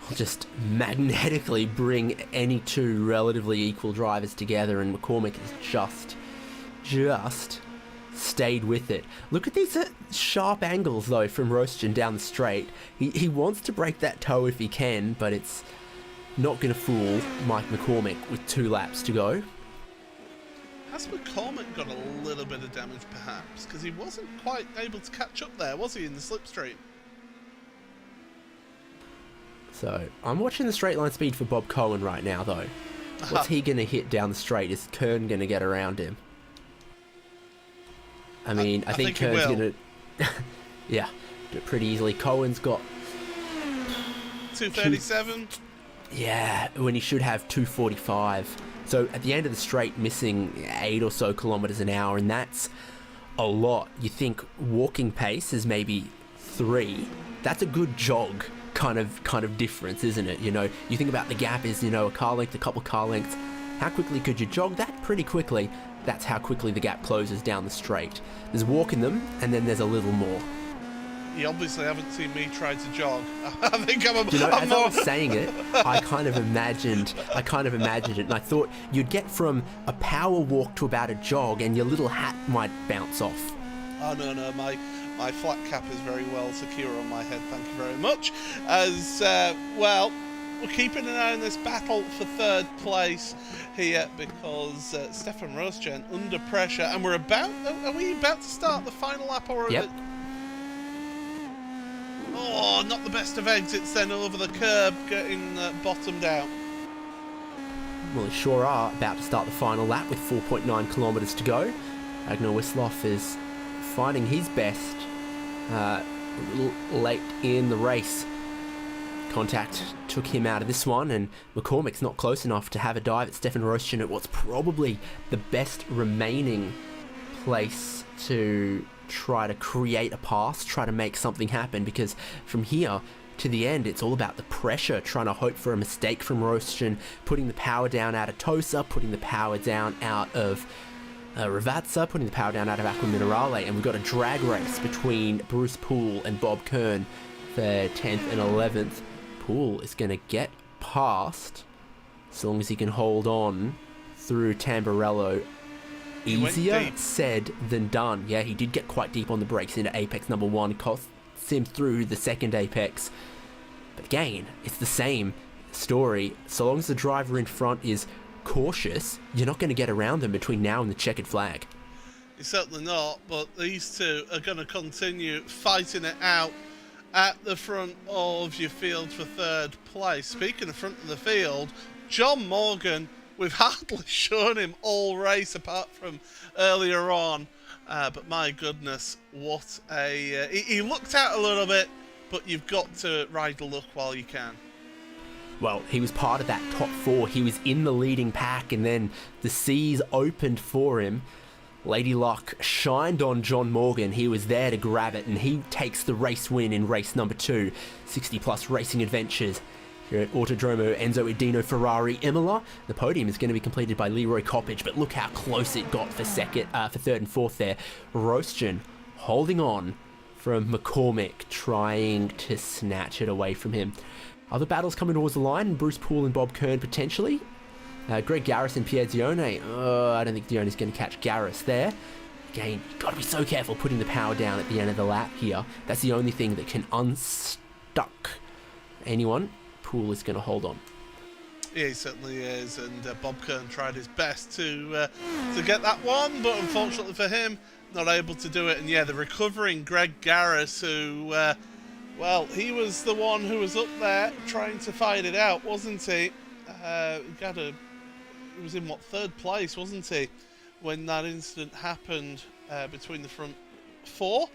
will just magnetically bring any 2 relatively equal drivers together, and McCormick has just stayed with it. Look at these sharp angles though from Rosjan down the straight. He wants to break that toe if he can, but it's not going to fool Mike McCormick with 2 laps to go. Has McCormick got a little bit of damage perhaps? Because he wasn't quite able to catch up there, was he, in the slipstream? So, I'm watching the straight line speed for Bob Cohen right now though. What's he going to hit down the straight? Is Kern going to get around him? I mean, I think Kern's going to... yeah, do it pretty easily. Cohen's got... 237? Yeah, when he should have 245. So at the end of the straight, missing 8 or so kilometers an hour, and that's a lot. You think walking pace is maybe 3. That's a good jog kind of difference, isn't it? You know, you think about the gap is, you know, a car length, a couple car lengths. How quickly could you jog that? Pretty quickly. That's how quickly the gap closes down the straight. There's walk in them, and then there's a little more. You obviously haven't seen me try to jog. I think I'm You know, I'm as more... I was saying it, I kind of imagined it, and I thought you'd get from a power walk to about a jog, and your little hat might bounce off. Oh, no, my flat cap is very well secure on my head, thank you very much. As, well, we're keeping an eye on this battle for third place here because Stefan Rosjan under pressure, and are we about to start the final lap, or Yep. Oh, not the best of exits then over the curb, getting bottomed out. Well, they sure are about to start the final lap with 4.9 kilometres to go. Ragnar Wisloff is finding his best late in the race. Contact took him out of this one, and McCormick's not close enough to have a dive at Stefan Rosjan at what's probably the best remaining place to try to create a pass, try to make something happen, because from here to the end it's all about the pressure, trying to hope for a mistake from Rosjan, putting the power down out of Tosa, putting the power down out of Ravazza, putting the power down out of Aqua Minerale, and we've got a drag race between Bruce Poole and Bob Kern for 10th and 11th. Poole is going to get past, as long as he can hold on through Tamburello. Easier said than done. Yeah, he did get quite deep on the brakes into apex number 1, cost him through the second apex. But again, it's the same story. So long as the driver in front is cautious, you're not going to get around them between now and the checkered flag. You're certainly not, but these two are going to continue fighting it out at the front of your field for third place. Speaking of front of the field, John Morgan, we've hardly shown him all race apart from earlier on, but my goodness, what a... he looked out a little bit, but you've got to ride the luck while you can. Well, he was part of that top 4. He was in the leading pack, and then the seas opened for him. Lady Luck shined on John Morgan. He was there to grab it, and he takes the race win in race number 2. 60-plus racing adventures here at Autodromo Enzo Edino Ferrari Imola. The podium is going to be completed by Leroy Coppage, but look how close it got for third and fourth there. Rosjan holding on from McCormick, trying to snatch it away from him. Other battles coming towards the line, Bruce Poole and Bob Kern potentially. Greg Garris and Pierre Dione. I don't think Dione's going to catch Garris there. Again, you've got to be so careful putting the power down at the end of the lap here. That's the only thing that can unstuck anyone. Poole is going to hold on. Yeah, he certainly is, and Bob Kern tried his best to get that one, but unfortunately for him, not able to do it. And yeah, the recovering Greg Garris, who, well, he was the one who was up there trying to fight it out, wasn't he? He was in, what, third place, wasn't he, when that incident happened between the front 4?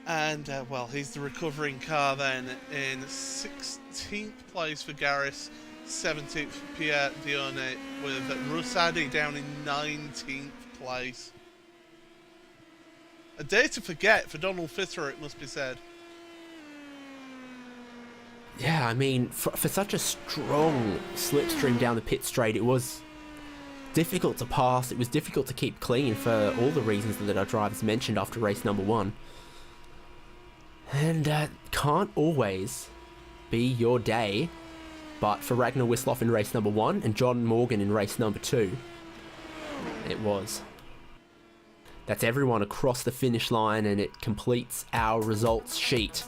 And, well, he's the recovering car then in 16th place for Garris, 17th for Pierre Dione, with Rosadi down in 19th place. A day to forget for Donald Fisser, it must be said. Yeah, I mean, for such a strong slipstream down the pit straight, it was difficult to pass. It was difficult to keep clean for all the reasons that our drivers mentioned after race number 1. And can't always be your day, but for Ragnar Wisloff in race number 1 and John Morgan in race number 2, it was. That's everyone across the finish line, and it completes our results sheet.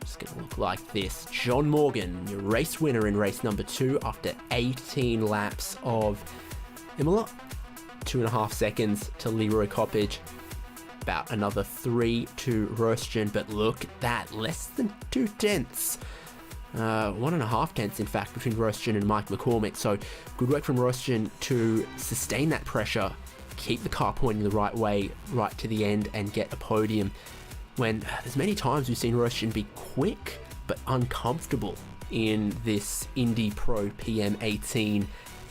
It's going to look like this. John Morgan, your race winner in race number 2 after 18 laps of Imola. 2.5 seconds to Leroy Coppage. About another 3 to Rosjan, but look at that. Less than 2 tenths. 1.5 tenths, in fact, between Rosjan and Mike McCormick. So good work from Rosjan to sustain that pressure, keep the car pointing the right way right to the end, and get a podium. When there's many times we've seen Rosjan be quick but uncomfortable in this Indy Pro PM18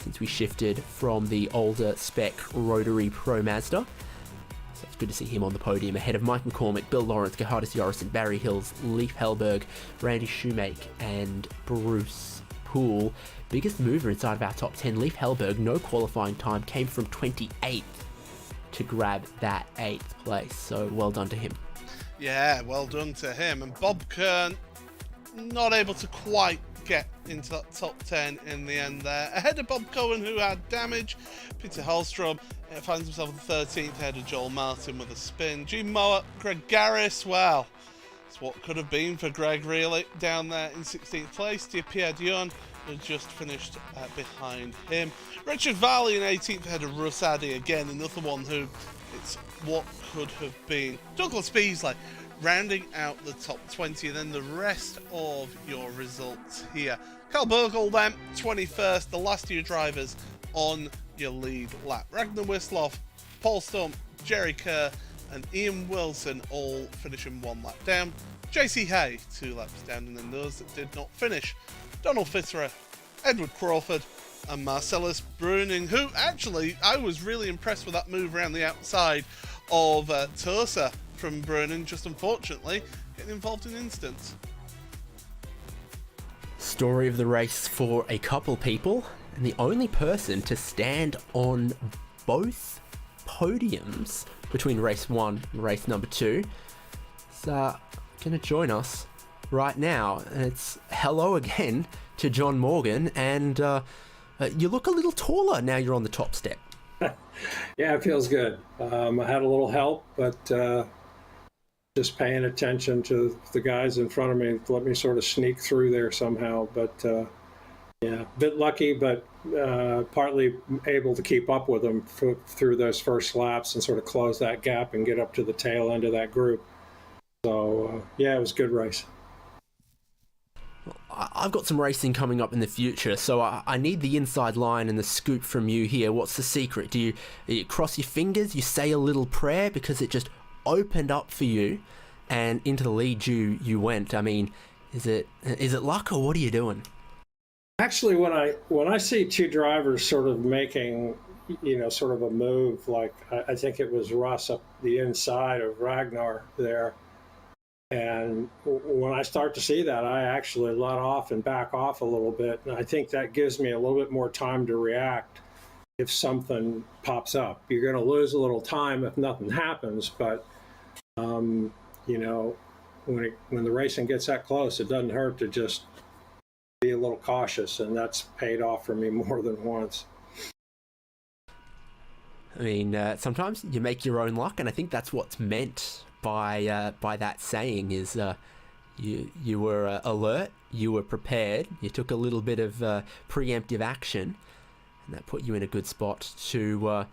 since we shifted from the older spec rotary Pro Mazda. So it's good to see him on the podium ahead of Mike McCormick, Bill Lawrence, Gerhardus Jorrison, Barry Hills, Leif Hellberg, Randy Shoemake, and Bruce Poole. Biggest mover inside of our top 10, Leif Hellberg, no qualifying time, came from 28th to grab that 8th place. So well done to him. Yeah, well done to him. And Bob Kern, not able to quite get into that top 10 in the end there. Ahead of Bob Cohen, who had damage. Peter Hallstrom finds himself in 13th, ahead of Joel Martin with a spin. Gene Mower, Greg Garris, well, it's what could have been for Greg, really, down there in 16th place. Pierre Dion had just finished behind him. Richard Valley in 18th, ahead of Russ Addy, again, another one who it's what could have been. Douglas Beasley rounding out the top 20, and then the rest of your results here. Carl Burgle then, 21st, the last of your drivers on your lead lap. Ragnar Wisloff, Paul Stump, Jerry Kerr, and Ian Wilson all finishing 1 lap down. JC Hay, 2 laps down, and then those that did not finish. Donald Fitterer, Edward Crawford, and Marcellus Bruning, who actually, I was really impressed with that move around the outside of Tosa from Bruning, just unfortunately getting involved in incidents. Story of the race for a couple people, and the only person to stand on both podiums between race 1 and race number 2 is going to join us right now. And it's hello again to John Morgan, and you look a little taller now you're on the top step. Yeah, it feels good. I had a little help, but just paying attention to the guys in front of me let me sort of sneak through there somehow. But yeah, a bit lucky, but partly able to keep up with them through those first laps and sort of close that gap and get up to the tail end of that group. So yeah, it was a good race. I've got some racing coming up in the future, so I need the inside line and the scoop from you here. What's the secret? Do you cross your fingers, you say a little prayer because it just opened up for you and into the lead you went? I mean, is it luck, or what are you doing? Actually, when I see two drivers sort of making, sort of a move, like I think it was Russ up the inside of Ragnar there, and when I start to see that, I actually let off and back off a little bit, and I think that gives me a little bit more time to react if something pops up. You're going to lose a little time if nothing happens, but when the racing gets that close, it doesn't hurt to just be a little cautious, and that's paid off for me more than once. I mean, sometimes you make your own luck, and I think that's what's meant by that saying is you were alert, you were prepared, you took a little bit of preemptive action, and that put you in a good spot to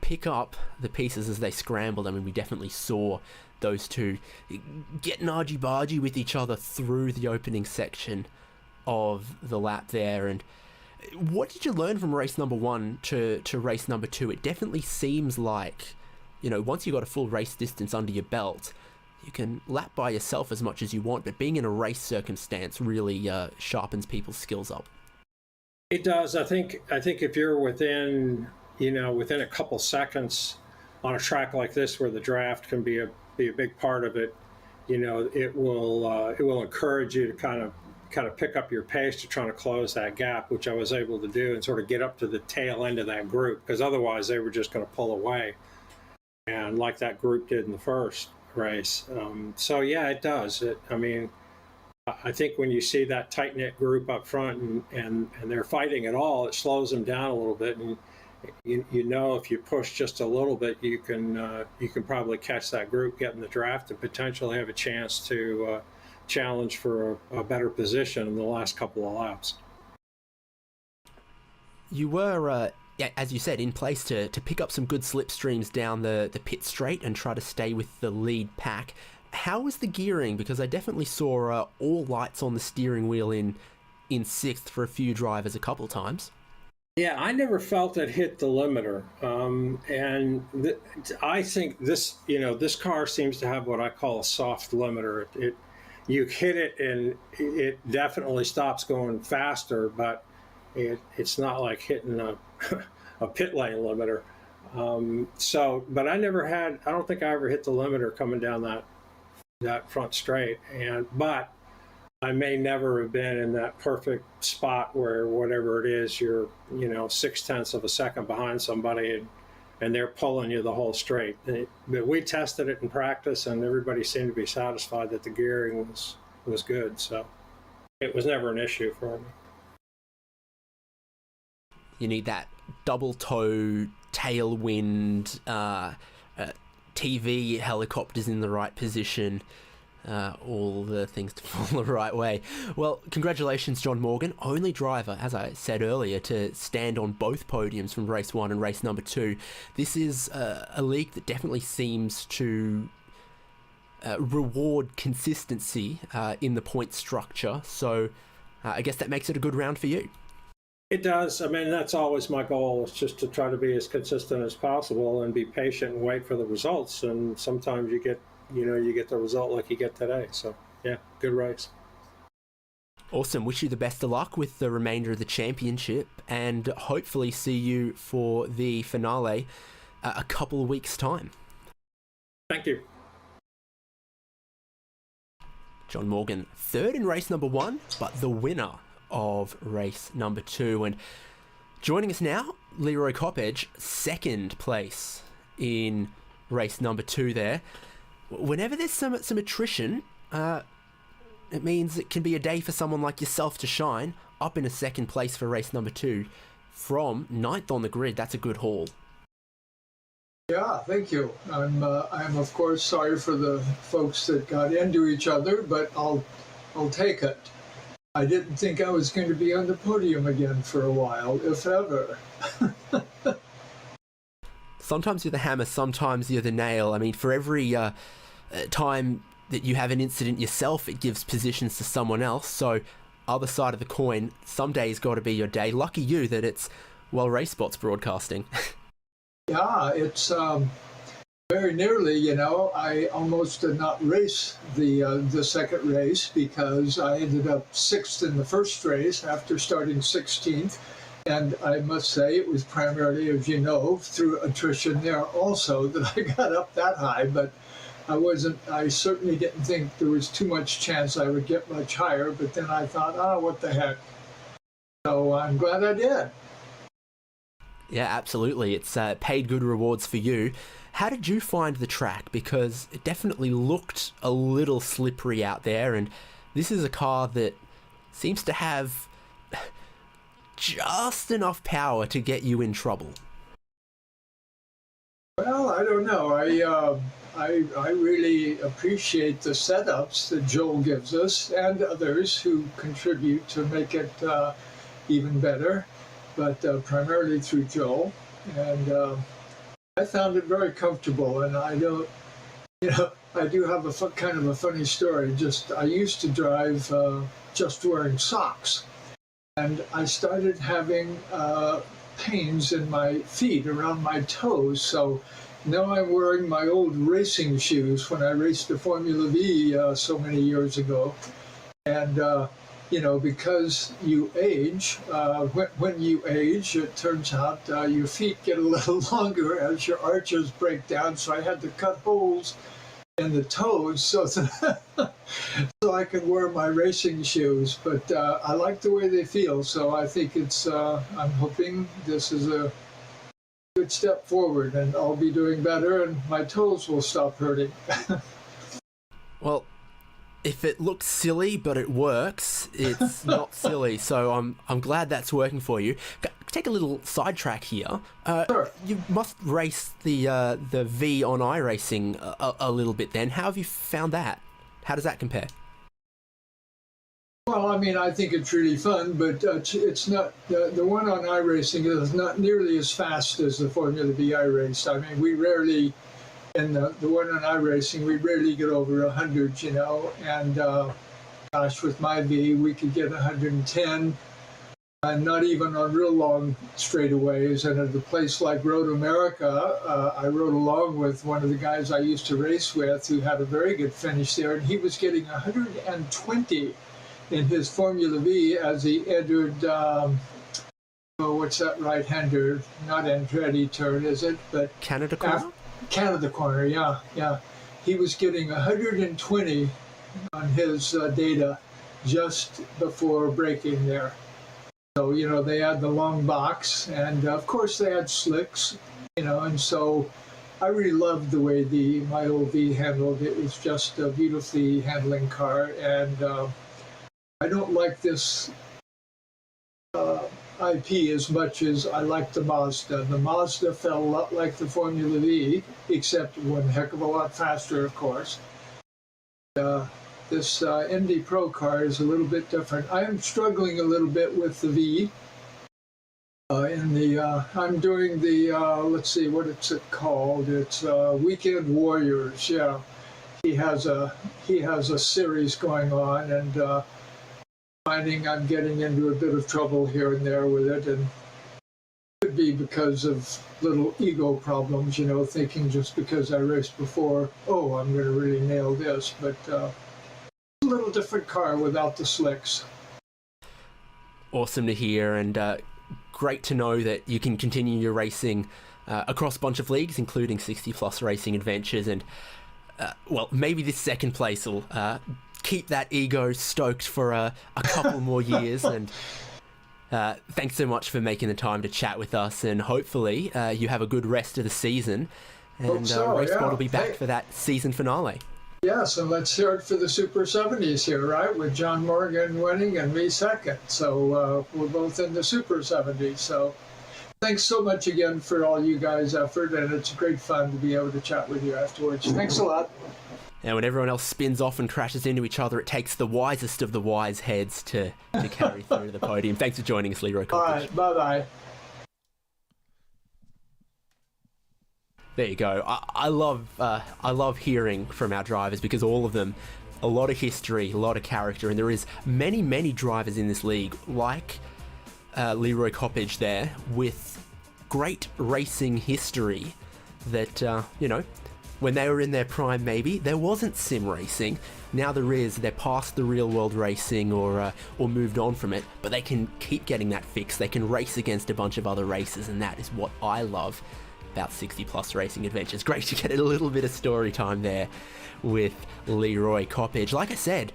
pick up the pieces as they scrambled. I mean, we definitely saw those two getting argy-bargy with each other through the opening section of the lap there. And what did you learn from race number 1 to race number 2? It definitely seems like, once you got a full race distance under your belt, you can lap by yourself as much as you want, but being in a race circumstance really sharpens people's skills up. It does. I think if you're within a couple seconds on a track like this where the draft can be a big part of it, it will encourage you to kind of pick up your pace to try to close that gap, which I was able to do, and sort of get up to the tail end of that group, because otherwise they were just going to pull away, and like that group did in the first race. So yeah, it does. I think when you see that tight-knit group up front and they're fighting at all, it slows them down a little bit, and if you push just a little bit, you can probably catch that group, get in the draft, and potentially have a chance to challenge for a better position in the last couple of laps. You were, as you said, in place to pick up some good slipstreams down the pit straight and try to stay with the lead pack. How was the gearing? Because I definitely saw all lights on the steering wheel in 6th for a few drivers a couple times. Yeah, I never felt it hit the limiter, I think this car seems to have what I call a soft limiter. You hit it and it definitely stops going faster, but It's not like hitting a pit lane limiter. But I don't think I ever hit the limiter coming down that front straight. But I may never have been in that perfect spot where whatever it is, you're 0.6 of a second behind somebody and they're pulling you the whole straight. But we tested it in practice, and everybody seemed to be satisfied that the gearing was good. So it was never an issue for me. You need that double toe, tailwind, TV helicopters in the right position, all the things to fall the right way. Well, congratulations, John Morgan, only driver, as I said earlier, to stand on both podiums from race 1 and race number 2. This is a league that definitely seems to reward consistency in the point structure, so I guess that makes it a good round for you. It does. I mean, that's always my goal, is just to try to be as consistent as possible and be patient and wait for the results. And sometimes you get the result like you get today. So, yeah, good race. Awesome. Wish you the best of luck with the remainder of the championship, and hopefully see you for the finale a couple of weeks' time. Thank you. John Morgan, third in race number 1, but the winner of race number 2. And joining us now, Leroy Coppedge, second place in race number 2 there. Whenever there's some attrition, it means it can be a day for someone like yourself to shine. Up in a second place for race number 2 from 9th on the grid. That's a good haul. Yeah, thank you. I'm of course sorry for the folks that got into each other, but I'll take it. I didn't think I was going to be on the podium again for a while, if ever. Sometimes you're the hammer, sometimes you're the nail. I mean, for every time that you have an incident yourself, it gives positions to someone else. So, other side of the coin, some days got to be your day. Lucky you that it's, well, RaceSpot's broadcasting. Yeah, it's very nearly, I almost did not race the second race because I ended up 6th in the first race after starting 16th. And I must say it was primarily, as you know, through attrition there also that I got up that high. But I certainly didn't think there was too much chance I would get much higher. But then I thought, what the heck. So I'm glad I did. Yeah, absolutely. It's paid good rewards for you. How did you find the track? Because it definitely looked a little slippery out there, and this is a car that seems to have just enough power to get you in trouble. Well, I don't know. I really appreciate the setups that Joel gives us and others who contribute to make it even better, but primarily through Joel. And I found it very comfortable, and I don't, I do have a kind of a funny story. I used to drive just wearing socks, and I started having pains in my feet around my toes. So now I'm wearing my old racing shoes when I raced the Formula V so many years ago. And because you age, when you age, it turns out your feet get a little longer as your arches break down. So I had to cut holes in the toes so I can wear my racing shoes. But I like the way they feel. So I think I'm hoping this is a good step forward, and I'll be doing better, and my toes will stop hurting. Well, if it looks silly but it works, it's not silly. So I'm glad that's working for you. Take a little sidetrack here. Sure. You must race the V on iRacing a little bit then. How have you found that? How does that compare? Well, I mean, I think it's really fun, but it's not, the one on iRacing is not nearly as fast as the Formula V I race. I mean, we rarely, in the one on iRacing, we rarely get over 100, and gosh, with my V, we could get 110, and not even on real long straightaways. And at a place like Road America, I rode along with one of the guys I used to race with who had a very good finish there, and he was getting 120 in his Formula V as he entered oh, what's that right-hander? Not Andretti turn, is it? But Canada corner? Canada corner, yeah, yeah. He was getting 120 on his data just before braking there. So, you know, they had the long box, and of course they had slicks, you know, and so I really loved the way my old V handled. It was just a beautifully handling car, and I don't like this IP as much as I like the Mazda. The Mazda felt a lot like the Formula V, except one heck of a lot faster, of course. This Indy Pro car is a little bit different. I am struggling a little bit with the V. I'm doing the let's see, what it's called. It's Weekend Warriors. Yeah, he has a series going on, and finding I'm getting into a bit of trouble here and there with it, and it could be because of little ego problems, you know, thinking just because I raced before, oh, I'm going to really nail this, but a little different car without the slicks. Awesome to hear, and great to know that you can continue your racing across a bunch of leagues, including 60 Plus Racing Adventures, and well, maybe this second place will keep that ego stoked for a couple more years. And thanks so much for making the time to chat with us, and hopefully you have a good rest of the season, and RaceSpot will be back for that season finale. Yes, and let's hear it for the Super 70s here, right? With John Morgan winning and me second. So we're both in the Super 70s. So thanks so much again for all you guys' effort, and it's great fun to be able to chat with you afterwards. Thanks a lot. And when everyone else spins off and crashes into each other, it takes the wisest of the wise heads to carry through to the podium. Thanks for joining us, Leroy Coppage. All right, bye-bye. There you go. I love hearing from our drivers, because all of them, a lot of history, a lot of character, and there is many drivers in this league like Leroy Coppage there with great racing history that, you know, when they were in their prime, maybe there wasn't sim racing. Now there is. They're past the real world racing or moved on from it, but they can keep getting that fix. They can race against a bunch of other racers, and that is what I love about 60 Plus Racing Adventures. Great to get a little bit of story time there with Leroy Coppage. Like I said,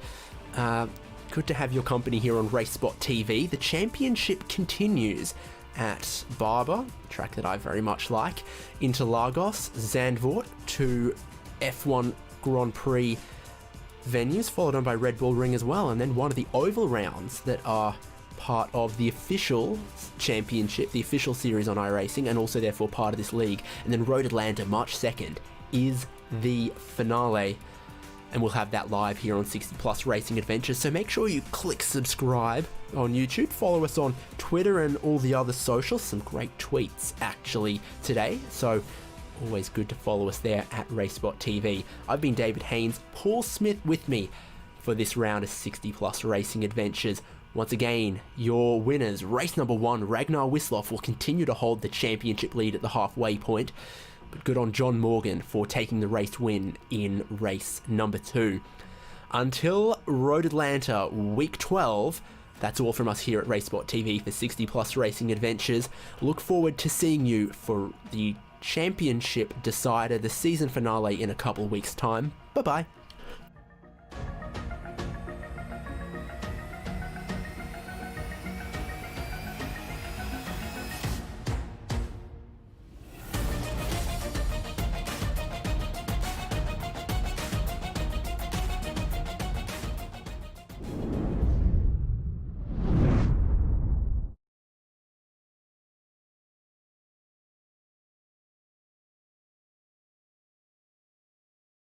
good to have your company here on RaceSpotTV. The championship continues at Barber, a track that I very much like, Interlagos, Zandvoort, two F1 Grand Prix venues, followed on by Red Bull Ring as well, and then one of the oval rounds that are part of the official championship, the official series on iRacing, and also therefore part of this league. And then Road Atlanta, March 2nd, is the finale, and we'll have that live here on 60 Plus Racing Adventures. So make sure you click subscribe on YouTube, follow us on Twitter and all the other socials. Some great tweets actually today, so always good to follow us there at RaceSpotTV. I've been David Haynes, Paul Smith with me for this round of 60 Plus Racing Adventures. Once again, your winners. Race number 1, Ragnar Wisloff, will continue to hold the championship lead at the halfway point, but good on John Morgan for taking the race win in race number 2. Until Road Atlanta week 12, that's all from us here at RaceSpotTV for 60 Plus Racing Adventures. Look forward to seeing you for the championship decider, the season finale, in a couple of weeks' time. Bye-bye.